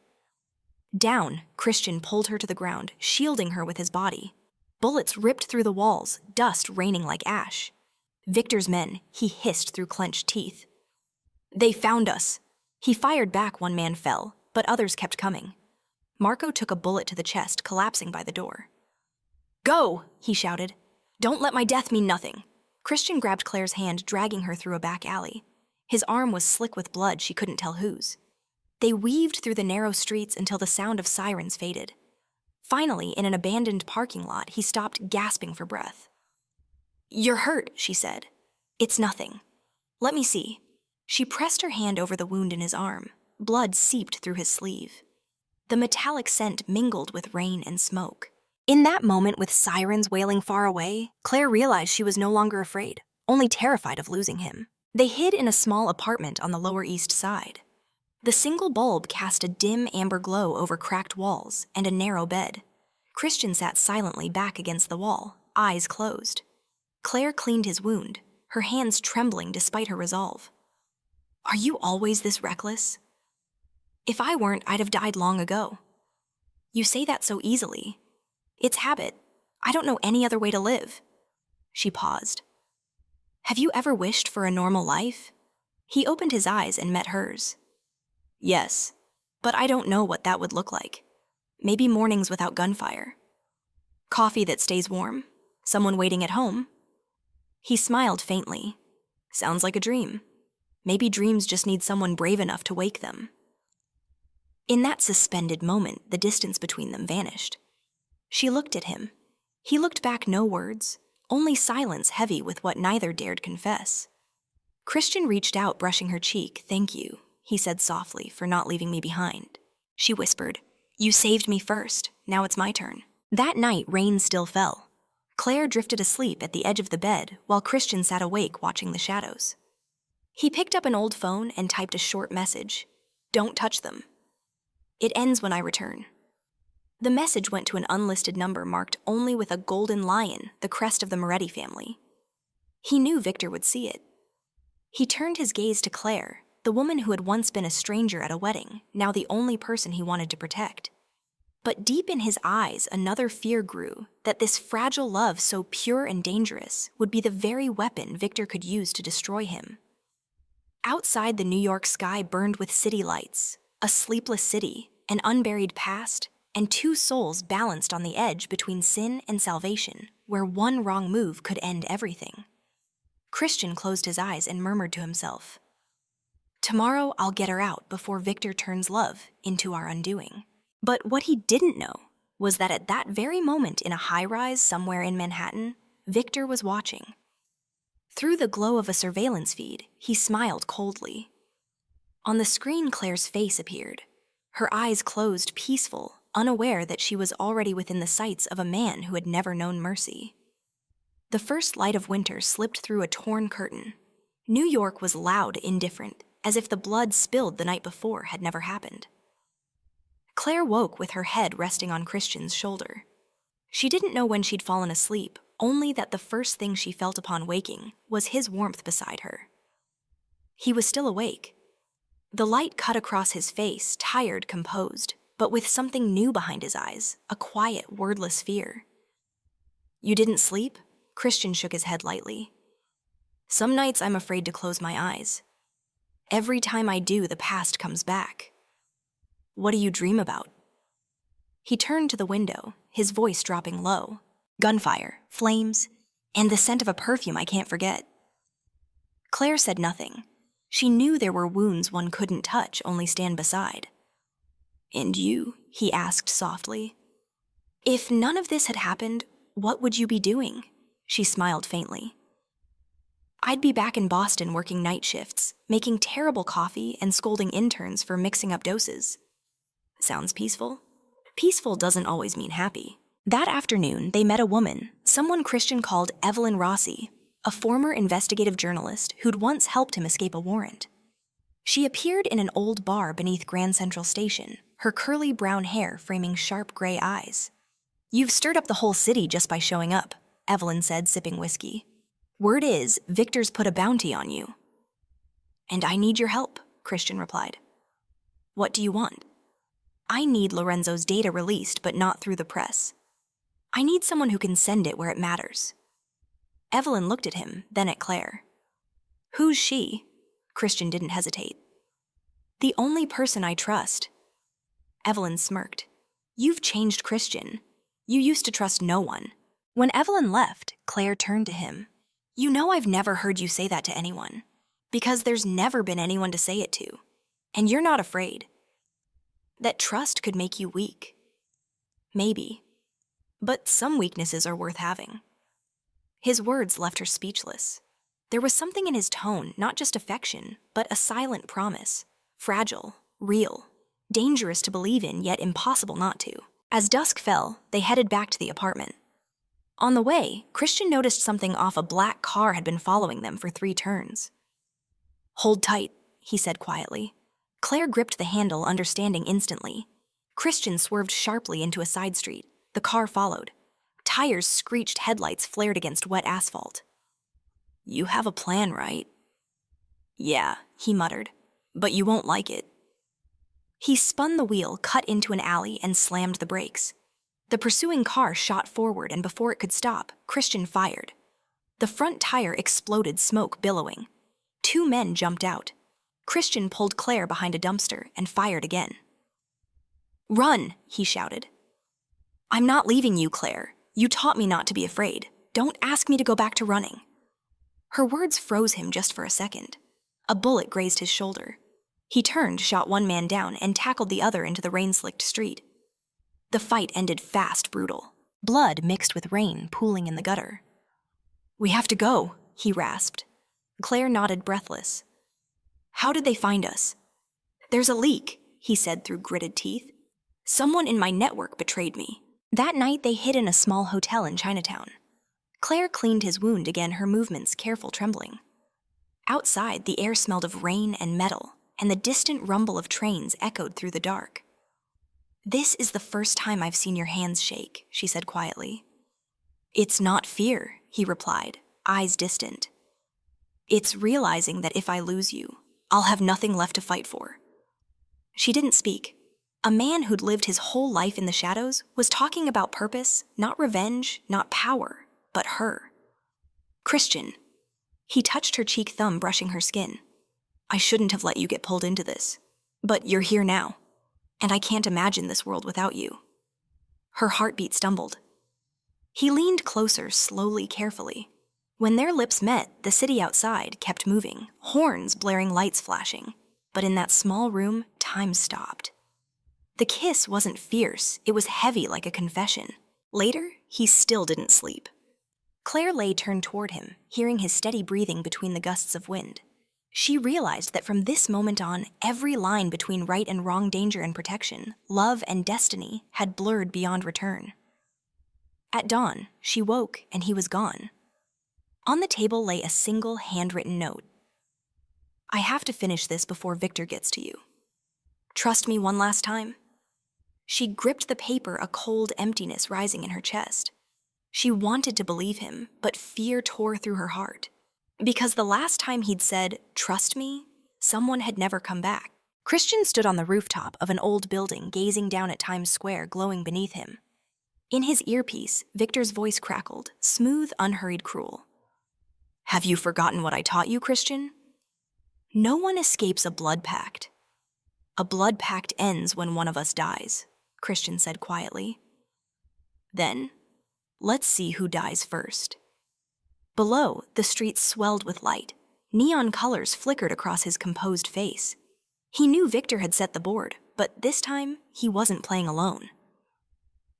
Down, Christian pulled her to the ground, shielding her with his body. Bullets ripped through the walls, dust raining like ash. Victor's men, he hissed through clenched teeth. They found us. He fired back. One man fell, but others kept coming. Marco took a bullet to the chest, collapsing by the door. Go, he shouted. Don't let my death mean nothing. Christian grabbed Claire's hand, dragging her through a back alley. His arm was slick with blood, she couldn't tell whose. They weaved through the narrow streets until the sound of sirens faded. Finally, in an abandoned parking lot, he stopped, gasping for breath. You're hurt, she said. It's nothing. Let me see. She pressed her hand over the wound in his arm. Blood seeped through his sleeve. The metallic scent mingled with rain and smoke. In that moment, with sirens wailing far away, Claire realized she was no longer afraid, only terrified of losing him. They hid in a small apartment on the Lower East Side. The single bulb cast a dim amber glow over cracked walls and a narrow bed. Christian sat silently back against the wall, eyes closed. Claire cleaned his wound, her hands trembling despite her resolve. Are you always this reckless? If I weren't, I'd have died long ago. You say that so easily. It's habit. I don't know any other way to live. She paused. Have you ever wished for a normal life? He opened his eyes and met hers. Yes, but I don't know what that would look like. Maybe mornings without gunfire. Coffee that stays warm. Someone waiting at home. He smiled faintly. Sounds like a dream. Maybe dreams just need someone brave enough to wake them. In that suspended moment, the distance between them vanished. She looked at him. He looked back, no words, only silence heavy with what neither dared confess. Christian reached out, brushing her cheek. Thank you, he said softly, for not leaving me behind. She whispered, You saved me first. Now it's my turn. That night, rain still fell. Claire drifted asleep at the edge of the bed while Christian sat awake watching the shadows. He picked up an old phone and typed a short message. Don't touch them. It ends when I return. The message went to an unlisted number marked only with a golden lion, the crest of the Moretti family. He knew Victor would see it. He turned his gaze to Claire, the woman who had once been a stranger at a wedding, now the only person he wanted to protect. But deep in his eyes, another fear grew, that this fragile love so pure and dangerous would be the very weapon Victor could use to destroy him. Outside, the New York sky burned with city lights, a sleepless city, an unburied past, and two souls balanced on the edge between sin and salvation, where one wrong move could end everything. Christian closed his eyes and murmured to himself, Tomorrow I'll get her out before Victor turns love into our undoing. But what he didn't know was that at that very moment in a high-rise somewhere in Manhattan, Victor was watching. Through the glow of a surveillance feed, he smiled coldly. On the screen, Claire's face appeared, her eyes closed, peaceful, unaware that she was already within the sights of a man who had never known mercy. The first light of winter slipped through a torn curtain. New York was loud, indifferent, as if the blood spilled the night before had never happened. Claire woke with her head resting on Christian's shoulder. She didn't know when she'd fallen asleep, only that the first thing she felt upon waking was his warmth beside her. He was still awake. The light cut across his face, tired, composed, but with something new behind his eyes, a quiet, wordless fear. You didn't sleep? Christian shook his head lightly. Some nights I'm afraid to close my eyes. Every time I do, the past comes back. What do you dream about? He turned to the window, his voice dropping low. Gunfire, flames, and the scent of a perfume I can't forget. Claire said nothing. She knew there were wounds one couldn't touch, only stand beside. And you? He asked softly. If none of this had happened, what would you be doing? She smiled faintly. I'd be back in Boston working night shifts, making terrible coffee and scolding interns for mixing up doses. Sounds peaceful? Peaceful doesn't always mean happy. That afternoon, they met a woman, someone Christian called Evelyn Rossi, a former investigative journalist who'd once helped him escape a warrant. She appeared in an old bar beneath Grand Central Station, her curly brown hair framing sharp gray eyes. You've stirred up the whole city just by showing up, Evelyn said, sipping whiskey. Word is, Victor's put a bounty on you. And I need your help, Christian replied. What do you want? I need Lorenzo's data released, but not through the press. I need someone who can send it where it matters. Evelyn looked at him, then at Claire. Who's she? Christian didn't hesitate. The only person I trust. Evelyn smirked. You've changed, Christian. You used to trust no one. When Evelyn left, Claire turned to him. You know I've never heard you say that to anyone. Because there's never been anyone to say it to. And you're not afraid. That trust could make you weak. Maybe. But some weaknesses are worth having. His words left her speechless. There was something in his tone, not just affection, but a silent promise. Fragile, real, dangerous to believe in, yet impossible not to. As dusk fell, they headed back to the apartment. On the way, Christian noticed something off a black car had been following them for 3 turns. Hold tight, he said quietly. Claire gripped the handle, understanding instantly. Christian swerved sharply into a side street. The car followed. Tires screeched, headlights flared against wet asphalt. You have a plan, right? Yeah, he muttered, but you won't like it. He spun the wheel, cut into an alley, and slammed the brakes. The pursuing car shot forward, and before it could stop, Christian fired. The front tire exploded, smoke billowing. 2 men jumped out. Christian pulled Claire behind a dumpster and fired again. Run, he shouted. I'm not leaving you, Claire. You taught me not to be afraid. Don't ask me to go back to running. Her words froze him just for a second. A bullet grazed his shoulder. He turned, shot 1 man down, and tackled the other into the rain-slicked street. The fight ended fast, brutal. Blood mixed with rain pooling in the gutter. We have to go, he rasped. Claire nodded, breathless. How did they find us? There's a leak, he said through gritted teeth. Someone in my network betrayed me. That night they hid in a small hotel in Chinatown. Claire cleaned his wound again, her movements careful, trembling. Outside, the air smelled of rain and metal, and the distant rumble of trains echoed through the dark. This is the first time I've seen your hands shake, she said quietly. It's not fear, he replied, eyes distant. It's realizing that if I lose you, I'll have nothing left to fight for. She didn't speak. A man who'd lived his whole life in the shadows was talking about purpose, not revenge, not power, but her. Christian. He touched her cheek, thumb brushing her skin. I shouldn't have let you get pulled into this, but you're here now, and I can't imagine this world without you. Her heartbeat stumbled. He leaned closer, slowly, carefully. When their lips met, the city outside kept moving, horns blaring, lights flashing. But in that small room, time stopped. The kiss wasn't fierce, it was heavy like a confession. Later, he still didn't sleep. Claire lay turned toward him, hearing his steady breathing between the gusts of wind. She realized that from this moment on, every line between right and wrong, danger and protection, love and destiny, had blurred beyond return. At dawn, she woke and he was gone. On the table lay a single handwritten note. I have to finish this before Victor gets to you. Trust me one last time. She gripped the paper, a cold emptiness rising in her chest. She wanted to believe him, but fear tore through her heart. Because the last time he'd said, trust me, someone had never come back. Christian stood on the rooftop of an old building, gazing down at Times Square glowing beneath him. In his earpiece, Victor's voice crackled, smooth, unhurried, cruel. Have you forgotten what I taught you, Christian? No one escapes a blood pact. A blood pact ends when one of us dies, Christian said quietly. Then, let's see who dies first. Below, the street swelled with light. Neon colors flickered across his composed face. He knew Victor had set the board, but this time, he wasn't playing alone.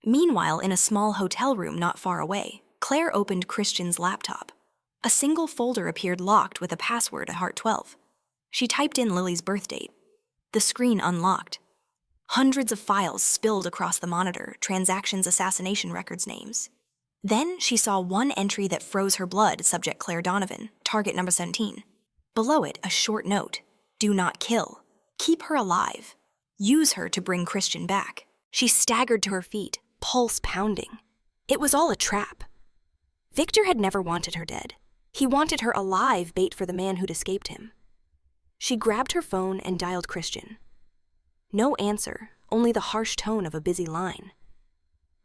Meanwhile, in a small hotel room not far away, Claire opened Christian's laptop. A single folder appeared locked with a password at Heart 12. She typed in Lily's birth date. The screen unlocked. Hundreds of files spilled across the monitor, transactions, assassination records, names. Then she saw one entry that froze her blood, subject Claire Donovan, target number 17. Below it, a short note. Do not kill. Keep her alive. Use her to bring Christian back. She staggered to her feet, pulse pounding. It was all a trap. Victor had never wanted her dead. He wanted her alive, bait for the man who'd escaped him. She grabbed her phone and dialed Christian. No answer, only the harsh tone of a busy line.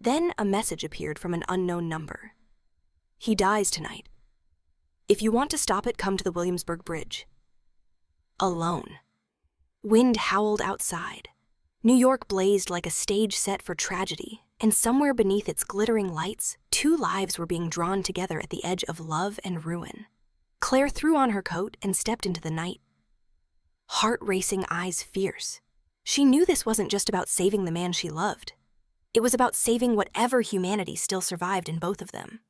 Then a message appeared from an unknown number. "He dies tonight. If you want to stop it, come to the Williamsburg Bridge." Alone. Wind howled outside. New York blazed like a stage set for tragedy, and somewhere beneath its glittering lights, two lives were being drawn together at the edge of love and ruin. Claire threw on her coat and stepped into the night. Heart racing, eyes fierce. She knew this wasn't just about saving the man she loved. It was about saving whatever humanity still survived in both of them.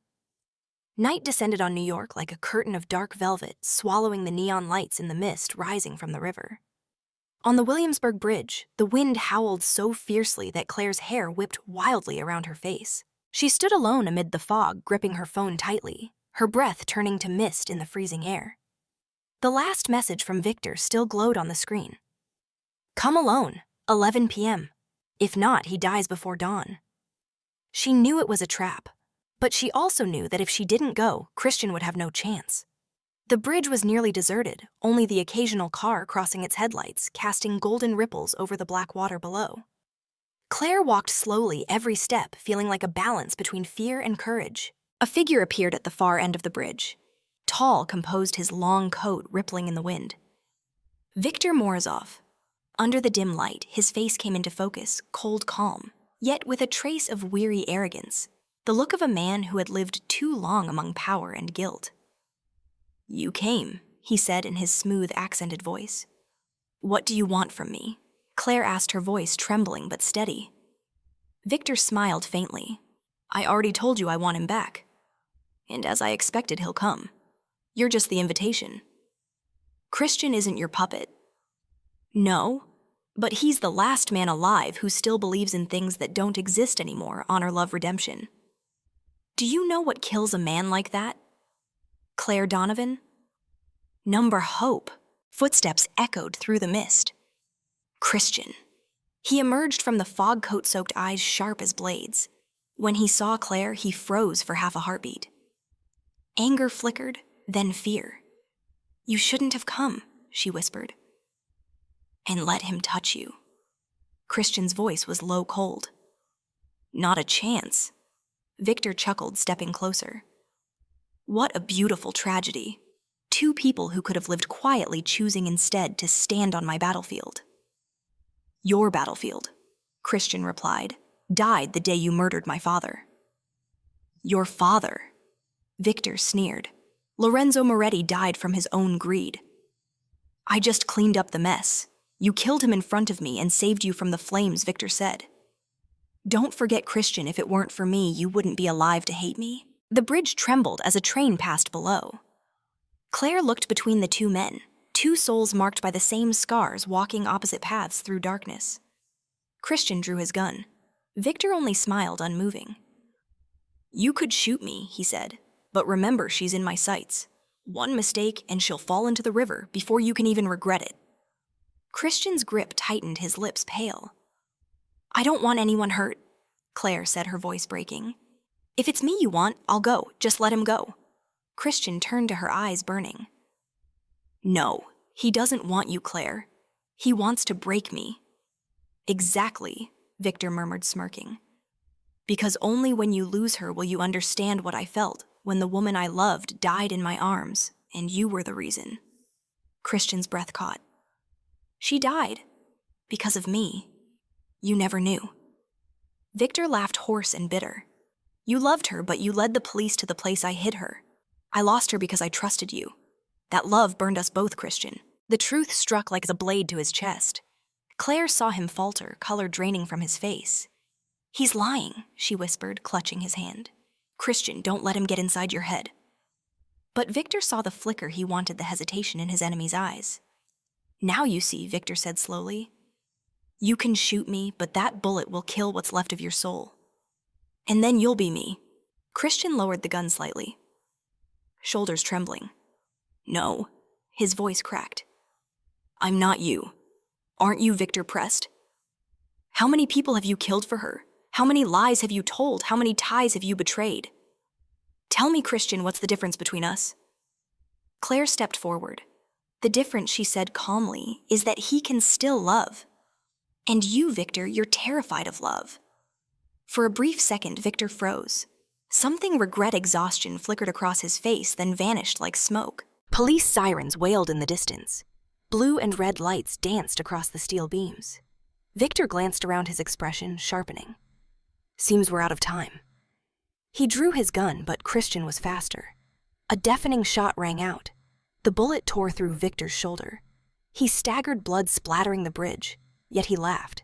Night descended on New York like a curtain of dark velvet, swallowing the neon lights in the mist rising from the river. On the Williamsburg Bridge, the wind howled so fiercely that Claire's hair whipped wildly around her face. She stood alone amid the fog, gripping her phone tightly, her breath turning to mist in the freezing air. The last message from Victor still glowed on the screen. "Come alone, 11 p.m. If not, he dies before dawn." She knew it was a trap, but she also knew that if she didn't go, Christian would have no chance. The bridge was nearly deserted, only the occasional car crossing its headlights, casting golden ripples over the black water below. Claire walked slowly every step, feeling like a balance between fear and courage. A figure appeared at the far end of the bridge. Tall, composed, his long coat rippling in the wind. Viktor Morozov. Under the dim light, his face came into focus, cold calm, yet with a trace of weary arrogance, the look of a man who had lived too long among power and guilt. "You came," he said in his smooth, accented voice. "What do you want from me?" Claire asked, her voice trembling but steady. Victor smiled faintly. "I already told you I want him back. And as I expected, he'll come. You're just the invitation. Christian isn't your puppet." "No, but he's the last man alive who still believes in things that don't exist anymore, honor, love, redemption. Do you know what kills a man like that? Claire Donovan?" Number hope. Footsteps echoed through the mist. Christian. He emerged from the fog coat-soaked eyes sharp as blades. When he saw Claire, he froze for half a heartbeat. Anger flickered, then fear. "You shouldn't have come," she whispered. "And let him touch you." Christian's voice was low cold. "Not a chance." Victor chuckled, stepping closer. "What a beautiful tragedy. Two people who could have lived quietly choosing instead to stand on my battlefield." "Your battlefield," Christian replied, "died the day you murdered my father." "Your father?" Victor sneered. "Lorenzo Moretti died from his own greed. I just cleaned up the mess. You killed him in front of me and saved you from the flames," Victor said. "Don't forget, Christian, if it weren't for me, you wouldn't be alive to hate me." The bridge trembled as a train passed below. Claire looked between the two men, two souls marked by the same scars walking opposite paths through darkness. Christian drew his gun. Victor only smiled, unmoving. "You could shoot me," he said, "but remember she's in my sights. One mistake and she'll fall into the river before you can even regret it." Christian's grip tightened, his lips pale. "I don't want anyone hurt," Claire said, her voice breaking. "If it's me you want, I'll go. Just let him go." Christian turned to her, eyes burning. "No, he doesn't want you, Claire. He wants to break me." "Exactly," Victor murmured, smirking. "Because only when you lose her will you understand what I felt when the woman I loved died in my arms, and you were the reason." Christian's breath caught. "She died. Because of me. You never knew." Victor laughed, hoarse and bitter. "You loved her, but you led the police to the place I hid her. I lost her because I trusted you. That love burned us both, Christian." The truth struck like a blade to his chest. Claire saw him falter, color draining from his face. "He's lying," she whispered, clutching his hand. "Christian, don't let him get inside your head." But Victor saw the flicker he wanted, the hesitation in his enemy's eyes. "Now you see," Victor said slowly. "You can shoot me, but that bullet will kill what's left of your soul. And then you'll be me." Christian lowered the gun slightly, shoulders trembling. "No," his voice cracked. "I'm not you. Aren't you?" Victor pressed. "How many people have you killed for her? How many lies have you told? How many ties have you betrayed? Tell me, Christian, what's the difference between us?" Claire stepped forward. "The difference," she said calmly, "is that he can still love." And you, Victor, you're terrified of love. For a brief second, Victor froze. Something regret exhaustion flickered across his face, then vanished like smoke. Police sirens wailed in the distance. Blue and red lights danced across the steel beams. Victor glanced around, his expression sharpening. Seems we're out of time. He drew his gun, but Christian was faster. A deafening shot rang out. The bullet tore through Victor's shoulder. He staggered, blood splattering the bridge, yet he laughed.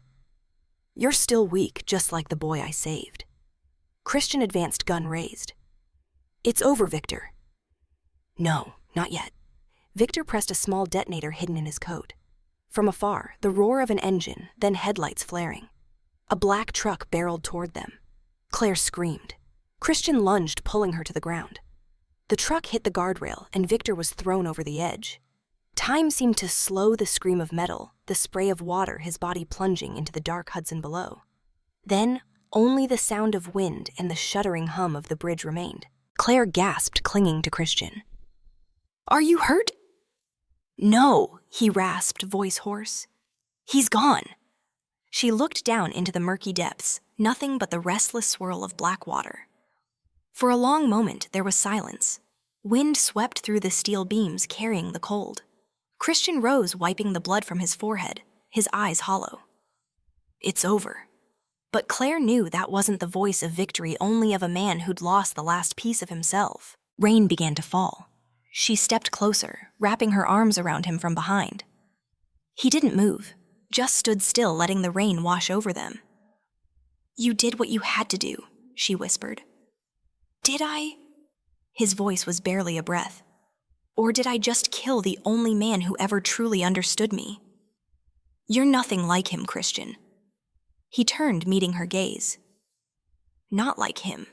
You're still weak, just like the boy I saved. Christian advanced, gun raised. It's over, Victor. No, not yet. Victor pressed a small detonator hidden in his coat. From afar, the roar of an engine, then headlights flaring. A black truck barreled toward them. Claire screamed. Christian lunged, pulling her to the ground. The truck hit the guardrail, and Victor was thrown over the edge. Time seemed to slow the scream of metal, the spray of water, his body plunging into the dark Hudson below. Then, only the sound of wind and the shuddering hum of the bridge remained. Claire gasped, clinging to Christian. Are you hurt? No, he rasped, voice hoarse. He's gone. She looked down into the murky depths, nothing but the restless swirl of black water. For a long moment, there was silence. Wind swept through the steel beams, carrying the cold. Christian rose, wiping the blood from his forehead, his eyes hollow. It's over. But Claire knew that wasn't the voice of victory, only of a man who'd lost the last piece of himself. Rain began to fall. She stepped closer, wrapping her arms around him from behind. He didn't move, just stood still, letting the rain wash over them. You did what you had to do, she whispered. Did I? His voice was barely a breath. Or did I just kill the only man who ever truly understood me? You're nothing like him, Christian. He turned, meeting her gaze. Not like him.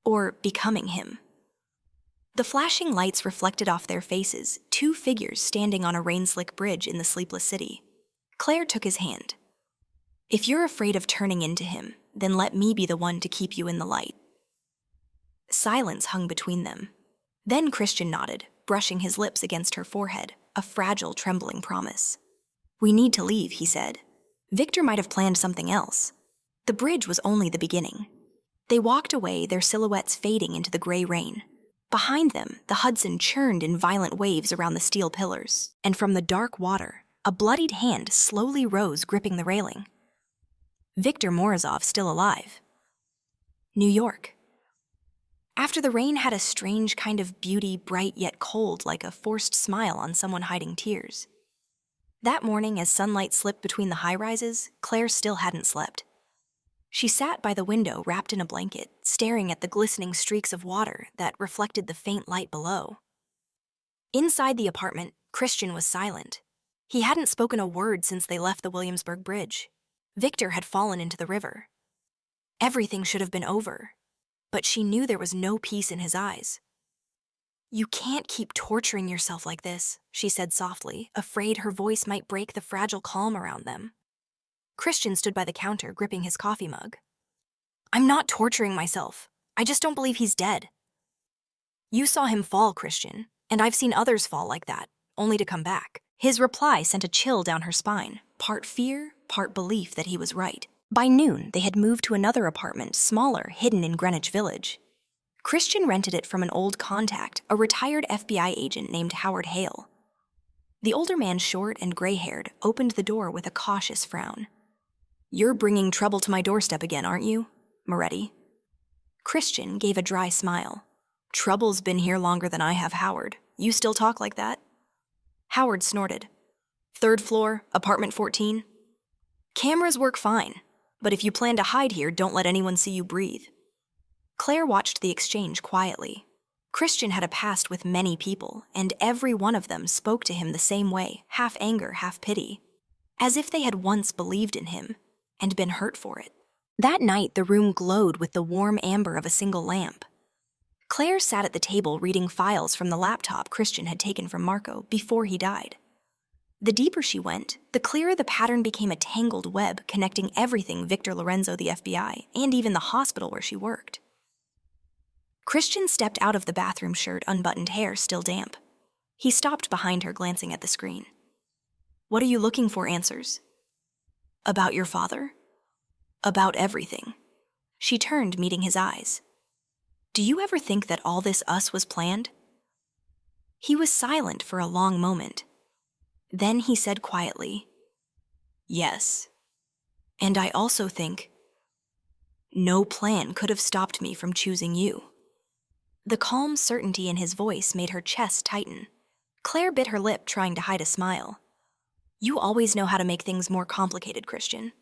Or becoming him. The flashing lights reflected off their faces, two figures standing on a rain-slick bridge in the sleepless city. Claire took his hand. If you're afraid of turning into him, then let me be the one to keep you in the light. Silence hung between them. Then Christian nodded, brushing his lips against her forehead, a fragile, trembling promise. We need to leave, he said. Victor might have planned something else. The bridge was only the beginning. They walked away, their silhouettes fading into the gray rain. Behind them, the Hudson churned in violent waves around the steel pillars, and from the dark water, a bloodied hand slowly rose, gripping the railing. Victor Morozov still alive. New York. After the rain had a strange kind of beauty, bright yet cold, like a forced smile on someone hiding tears. That morning, as sunlight slipped between the high-rises, Claire still hadn't slept. She sat by the window, wrapped in a blanket, staring at the glistening streaks of water that reflected the faint light below. Inside the apartment, Christian was silent. He hadn't spoken a word since they left the Williamsburg Bridge. Victor had fallen into the river. Everything should have been over, but she knew there was no peace in his eyes. You can't keep torturing yourself like this, she said softly, afraid her voice might break the fragile calm around them. Christian stood by the counter, gripping his coffee mug. I'm not torturing myself. I just don't believe he's dead. You saw him fall, Christian, and I've seen others fall like that, only to come back. His reply sent a chill down her spine, part fear, part belief that he was right. By noon, they had moved to another apartment, smaller, hidden in Greenwich Village. Christian rented it from an old contact, a retired FBI agent named Howard Hale. The older man, short and gray-haired, opened the door with a cautious frown. You're bringing trouble to my doorstep again, aren't you, Moretti? Christian gave a dry smile. Trouble's been here longer than I have, Howard. You still talk like that? Howard snorted. 3rd floor, apartment 14. Cameras work fine, but if you plan to hide here, don't let anyone see you breathe. Claire watched the exchange quietly. Christian had a past with many people, and every one of them spoke to him the same way, half anger, half pity, as if they had once believed in him and been hurt for it. That night, the room glowed with the warm amber of a single lamp. Claire sat at the table reading files from the laptop Christian had taken from Marco before he died. The deeper she went, the clearer the pattern became, a tangled web connecting everything Victor Lorenzo, the FBI, and even the hospital where she worked. Christian stepped out of the bathroom, shirt unbuttoned, hair still damp. He stopped behind her, glancing at the screen. What are you looking for, answers? About your father? About everything. She turned, meeting his eyes. Do you ever think that all this us was planned? He was silent for a long moment. Then he said quietly, Yes. And I also think no plan could have stopped me from choosing you. The calm certainty in his voice made her chest tighten. Claire bit her lip, trying to hide a smile. You always know how to make things more complicated, Christian.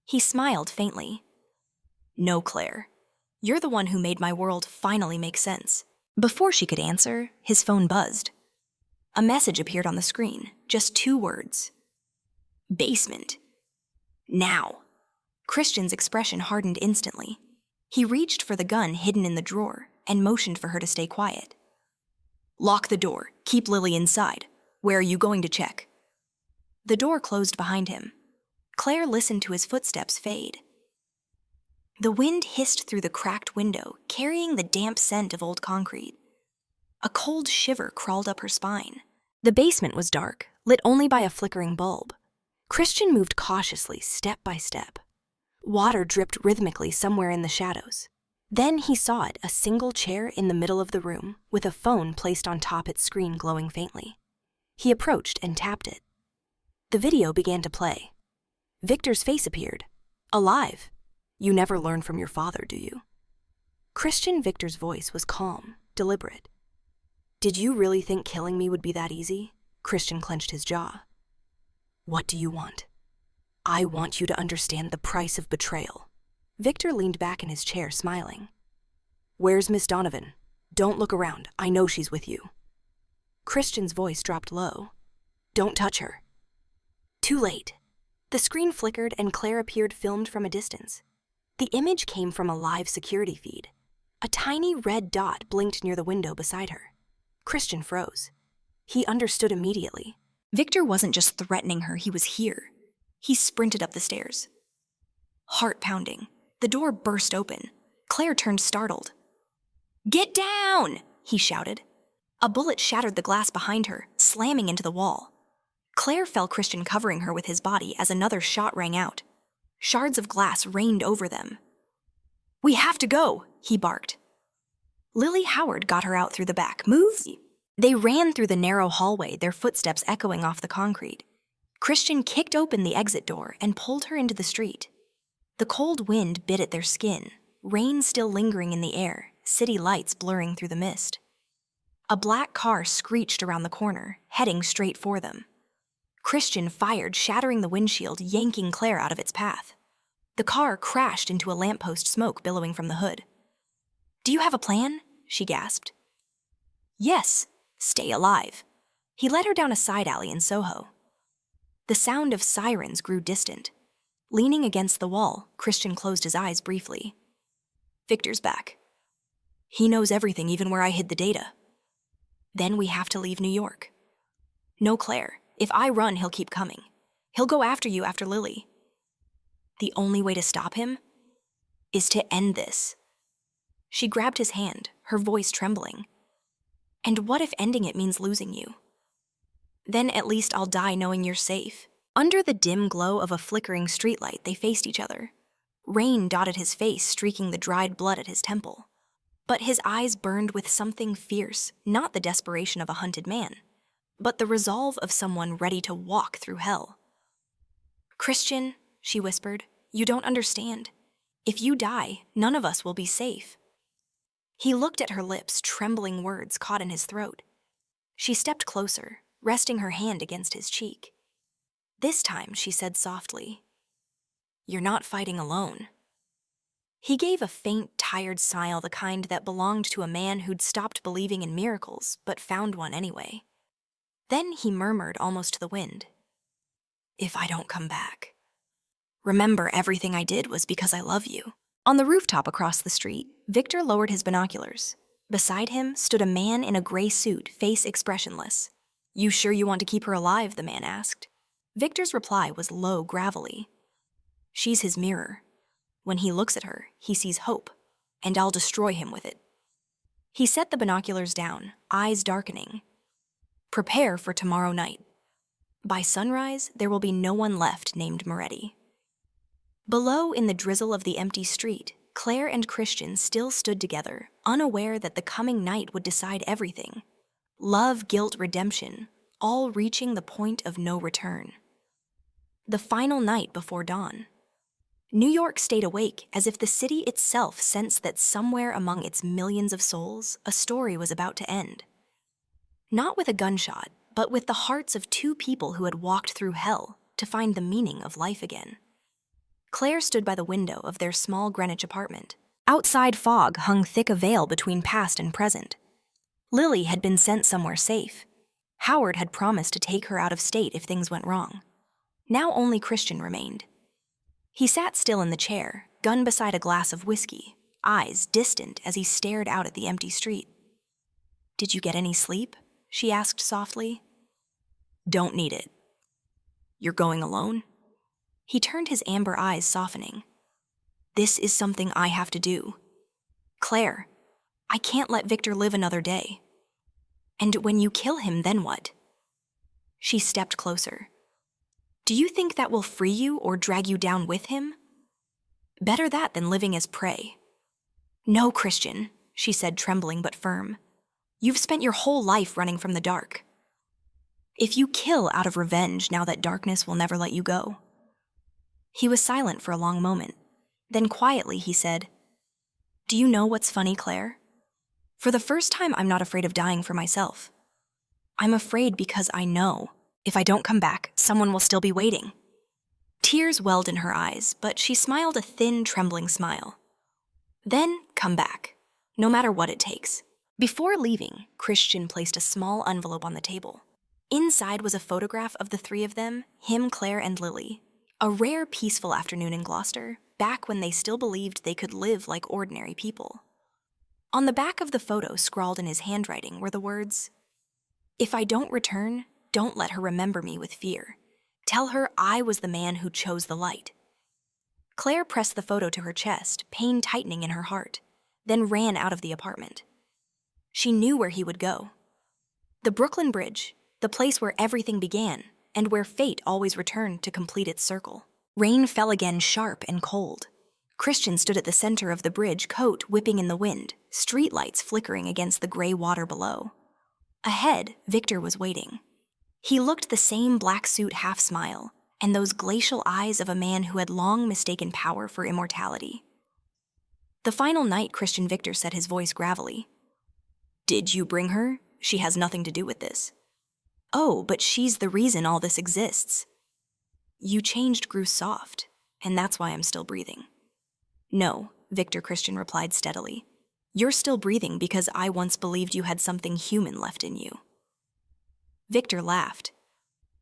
He smiled faintly. No, Claire. You're the one who made my world finally make sense. Before she could answer, his phone buzzed. A message appeared on the screen, just 2 words. Basement. Now. Christian's expression hardened instantly. He reached for the gun hidden in the drawer and motioned for her to stay quiet. Lock the door. Keep Lily inside. Where are you going to check? The door closed behind him. Claire listened to his footsteps fade. The wind hissed through the cracked window, carrying the damp scent of old concrete. A cold shiver crawled up her spine. The basement was dark, lit only by a flickering bulb. Christian moved cautiously, step by step. Water dripped rhythmically somewhere in the shadows. Then he saw it, a single chair in the middle of the room, with a phone placed on top, its screen glowing faintly. He approached and tapped it. The video began to play. Victor's face appeared. Alive. You never learn from your father, do you? Christian Victor's voice was calm, deliberate. Did you really think killing me would be that easy? Christian clenched his jaw. What do you want? I want you to understand the price of betrayal. Victor leaned back in his chair, smiling. Where's Miss Donovan? Don't look around. I know she's with you. Christian's voice dropped low. Don't touch her. Too late. The screen flickered and Claire appeared, filmed from a distance. The image came from a live security feed. A tiny red dot blinked near the window beside her. Christian froze. He understood immediately. Victor wasn't just threatening her, he was here. He sprinted up the stairs. Heart pounding. The door burst open. Claire turned, startled. Get down! He shouted. A bullet shattered the glass behind her, slamming into the wall. Claire felt Christian covering her with his body as another shot rang out. Shards of glass rained over them. We have to go, he barked. Lily Howard got her out through the back. Move! They ran through the narrow hallway, their footsteps echoing off the concrete. Christian kicked open the exit door and pulled her into the street. The cold wind bit at their skin, rain still lingering in the air, city lights blurring through the mist. A black car screeched around the corner, heading straight for them. Christian fired, shattering the windshield, yanking Claire out of its path. The car crashed into a lamppost, smoke billowing from the hood. Do you have a plan? She gasped. Yes, stay alive. He led her down a side alley in Soho. The sound of sirens grew distant. Leaning against the wall, Christian closed his eyes briefly. Victor's back. He knows everything, even where I hid the data. Then we have to leave New York. No, Claire. If I run, he'll keep coming. He'll go after you after Lily. The only way to stop him is to end this. She grabbed his hand, her voice trembling. And what if ending it means losing you? Then at least I'll die knowing you're safe. Under the dim glow of a flickering streetlight, they faced each other. Rain dotted his face, streaking the dried blood at his temple. But his eyes burned with something fierce, not the desperation of a hunted man, but the resolve of someone ready to walk through hell. Christian, she whispered, you don't understand. If you die, none of us will be safe. He looked at her lips, trembling words caught in his throat. She stepped closer, resting her hand against his cheek. This time, she said softly, You're not fighting alone. He gave a faint, tired smile, the kind that belonged to a man who'd stopped believing in miracles, but found one anyway. Then he murmured almost to the wind, If I don't come back, remember everything I did was because I love you. On the rooftop across the street, Victor lowered his binoculars. Beside him stood a man in a gray suit, face expressionless. You sure you want to keep her alive? The man asked. Victor's reply was low, gravelly. She's his mirror. When he looks at her, he sees hope, and I'll destroy him with it. He set the binoculars down, eyes darkening. Prepare for tomorrow night. By sunrise, there will be no one left named Moretti. Below, in the drizzle of the empty street, Claire and Christian still stood together, unaware that the coming night would decide everything. Love, guilt, redemption, all reaching the point of no return. The final night before dawn. New York stayed awake as if the city itself sensed that somewhere among its millions of souls, a story was about to end. Not with a gunshot, but with the hearts of two people who had walked through hell to find the meaning of life again. Claire stood by the window of their small Greenwich apartment. Outside, fog hung thick a veil between past and present. Lily had been sent somewhere safe. Howard had promised to take her out of state if things went wrong. Now only Christian remained. He sat still in the chair, gun beside a glass of whiskey, eyes distant as he stared out at the empty street. "Did you get any sleep?" she asked softly. "Don't need it." "You're going alone?" He turned, his amber eyes softening. "This is something I have to do. Claire, I can't let Victor live another day. And when you kill him, then what?" She stepped closer. "Do you think that will free you or drag you down with him? Better that than living as prey." "No, Christian," she said, trembling but firm. "You've spent your whole life running from the dark. If you kill out of revenge, now that darkness will never let you go." He was silent for a long moment. Then quietly he said, "Do you know what's funny, Claire? For the first time, I'm not afraid of dying for myself. I'm afraid because I know if I don't come back, someone will still be waiting." Tears welled in her eyes, but she smiled a thin, trembling smile. "Then come back, no matter what it takes." Before leaving, Christian placed a small envelope on the table. Inside was a photograph of the three of them, him, Claire, and Lily. A rare, peaceful afternoon in Gloucester, back when they still believed they could live like ordinary people. On the back of the photo, scrawled in his handwriting, were the words, "If I don't return, don't let her remember me with fear. Tell her I was the man who chose the light." Claire pressed the photo to her chest, pain tightening in her heart, then ran out of the apartment. She knew where he would go. The Brooklyn Bridge, the place where everything began, and where fate always returned to complete its circle. Rain fell again, sharp and cold. Christian stood at the center of the bridge, coat whipping in the wind, streetlights flickering against the gray water below. Ahead, Victor was waiting. He looked the same black suit half-smile, and those glacial eyes of a man who had long mistaken power for immortality. The final night, Christian Victor said, his voice gravelly. "Did you bring her? She has nothing to do with this." "Oh, but she's the reason all this exists." "You changed," grew soft, "and that's why I'm still breathing." "No," Victor Christian replied steadily. "You're still breathing because I once believed you had something human left in you." Victor laughed.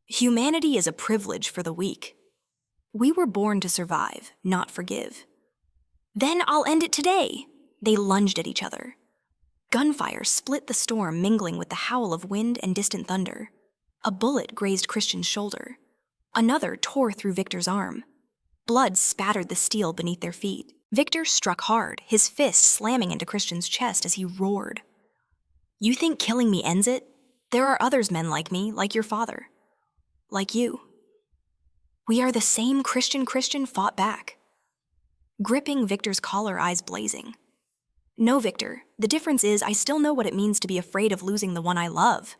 "Humanity is a privilege for the weak. We were born to survive, not forgive." "Then I'll end it today!" They lunged at each other. Gunfire split the storm, mingling with the howl of wind and distant thunder. A bullet grazed Christian's shoulder. Another tore through Victor's arm. Blood spattered the steel beneath their feet. Victor struck hard, his fist slamming into Christian's chest as he roared. "You think killing me ends it? There are others, men like me, like your father. Like you. We are the same." Christian fought back, gripping Victor's collar, eyes blazing. "No, Victor, the difference is I still know what it means to be afraid of losing the one I love."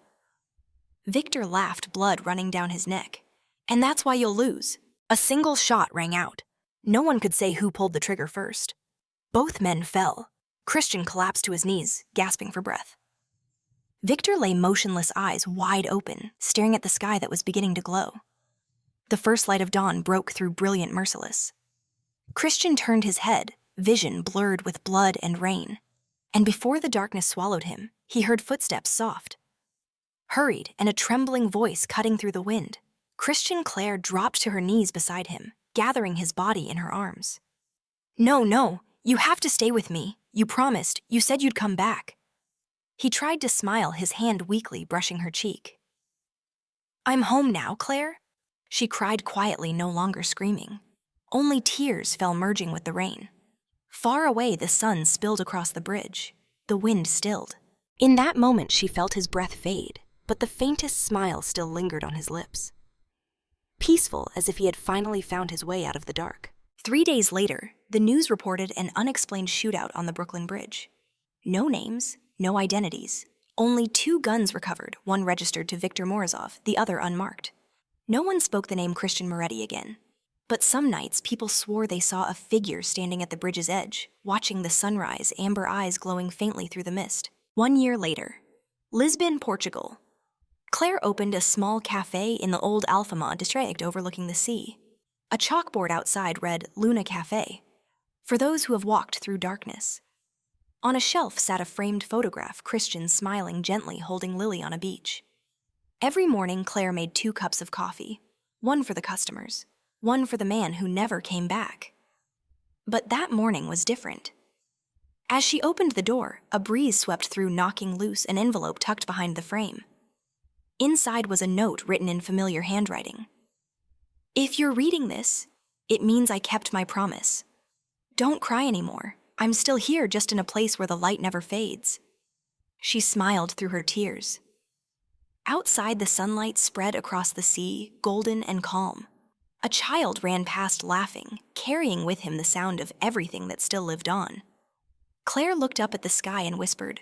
Victor laughed, blood running down his neck. "And that's why you'll lose." A single shot rang out. No one could say who pulled the trigger first. Both men fell. Christian collapsed to his knees, gasping for breath. Victor lay motionless, eyes wide open, staring at the sky that was beginning to glow. The first light of dawn broke through, brilliant, merciless. Christian turned his head, vision blurred with blood and rain. And before the darkness swallowed him, he heard footsteps, soft, hurried, and a trembling voice cutting through the wind. Claire dropped to her knees beside him, gathering his body in her arms. No, you have to stay with me. You promised. You said you'd come back." He tried to smile, his hand weakly brushing her cheek. "I'm home now, Claire," she cried quietly, no longer screaming. Only tears fell, merging with the rain. Far away, the sun spilled across the bridge. The wind stilled. In that moment, she felt his breath fade, but the faintest smile still lingered on his lips. peaceful as if he had finally found his way out of the dark. 3 days later, the news reported an unexplained shootout on the Brooklyn Bridge. No names, no identities, only 2 guns recovered, one registered to Viktor Morozov, the other unmarked. No one spoke the name Christian Moretti again. But some nights, people swore they saw a figure standing at the bridge's edge, watching the sunrise, amber eyes glowing faintly through the mist. 1 year later, Lisbon, Portugal. Claire opened a small cafe in the old Alfama district overlooking the sea. A chalkboard outside read Luna Cafe, for those who have walked through darkness. On a shelf sat a framed photograph, Christian smiling gently holding Lily on a beach. Every morning, Claire made 2 cups of coffee, one for the customers, one for the man who never came back. But that morning was different. As she opened the door, a breeze swept through, knocking loose an envelope tucked behind the frame. Inside was a note written in familiar handwriting. "If you're reading this, it means I kept my promise. Don't cry anymore. I'm still here, just in a place where the light never fades." She smiled through her tears. Outside, the sunlight spread across the sea, golden and calm. A child ran past laughing, carrying with him the sound of everything that still lived on. Claire looked up at the sky and whispered,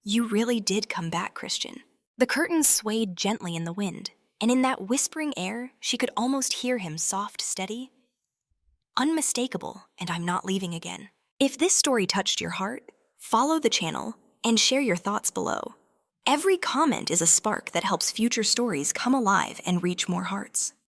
"You really did come back, Christian." The curtains swayed gently in the wind, and in that whispering air, she could almost hear him, soft, steady, unmistakable, and I'm not leaving again. If this story touched your heart, follow the channel and share your thoughts below. Every comment is a spark that helps future stories come alive and reach more hearts.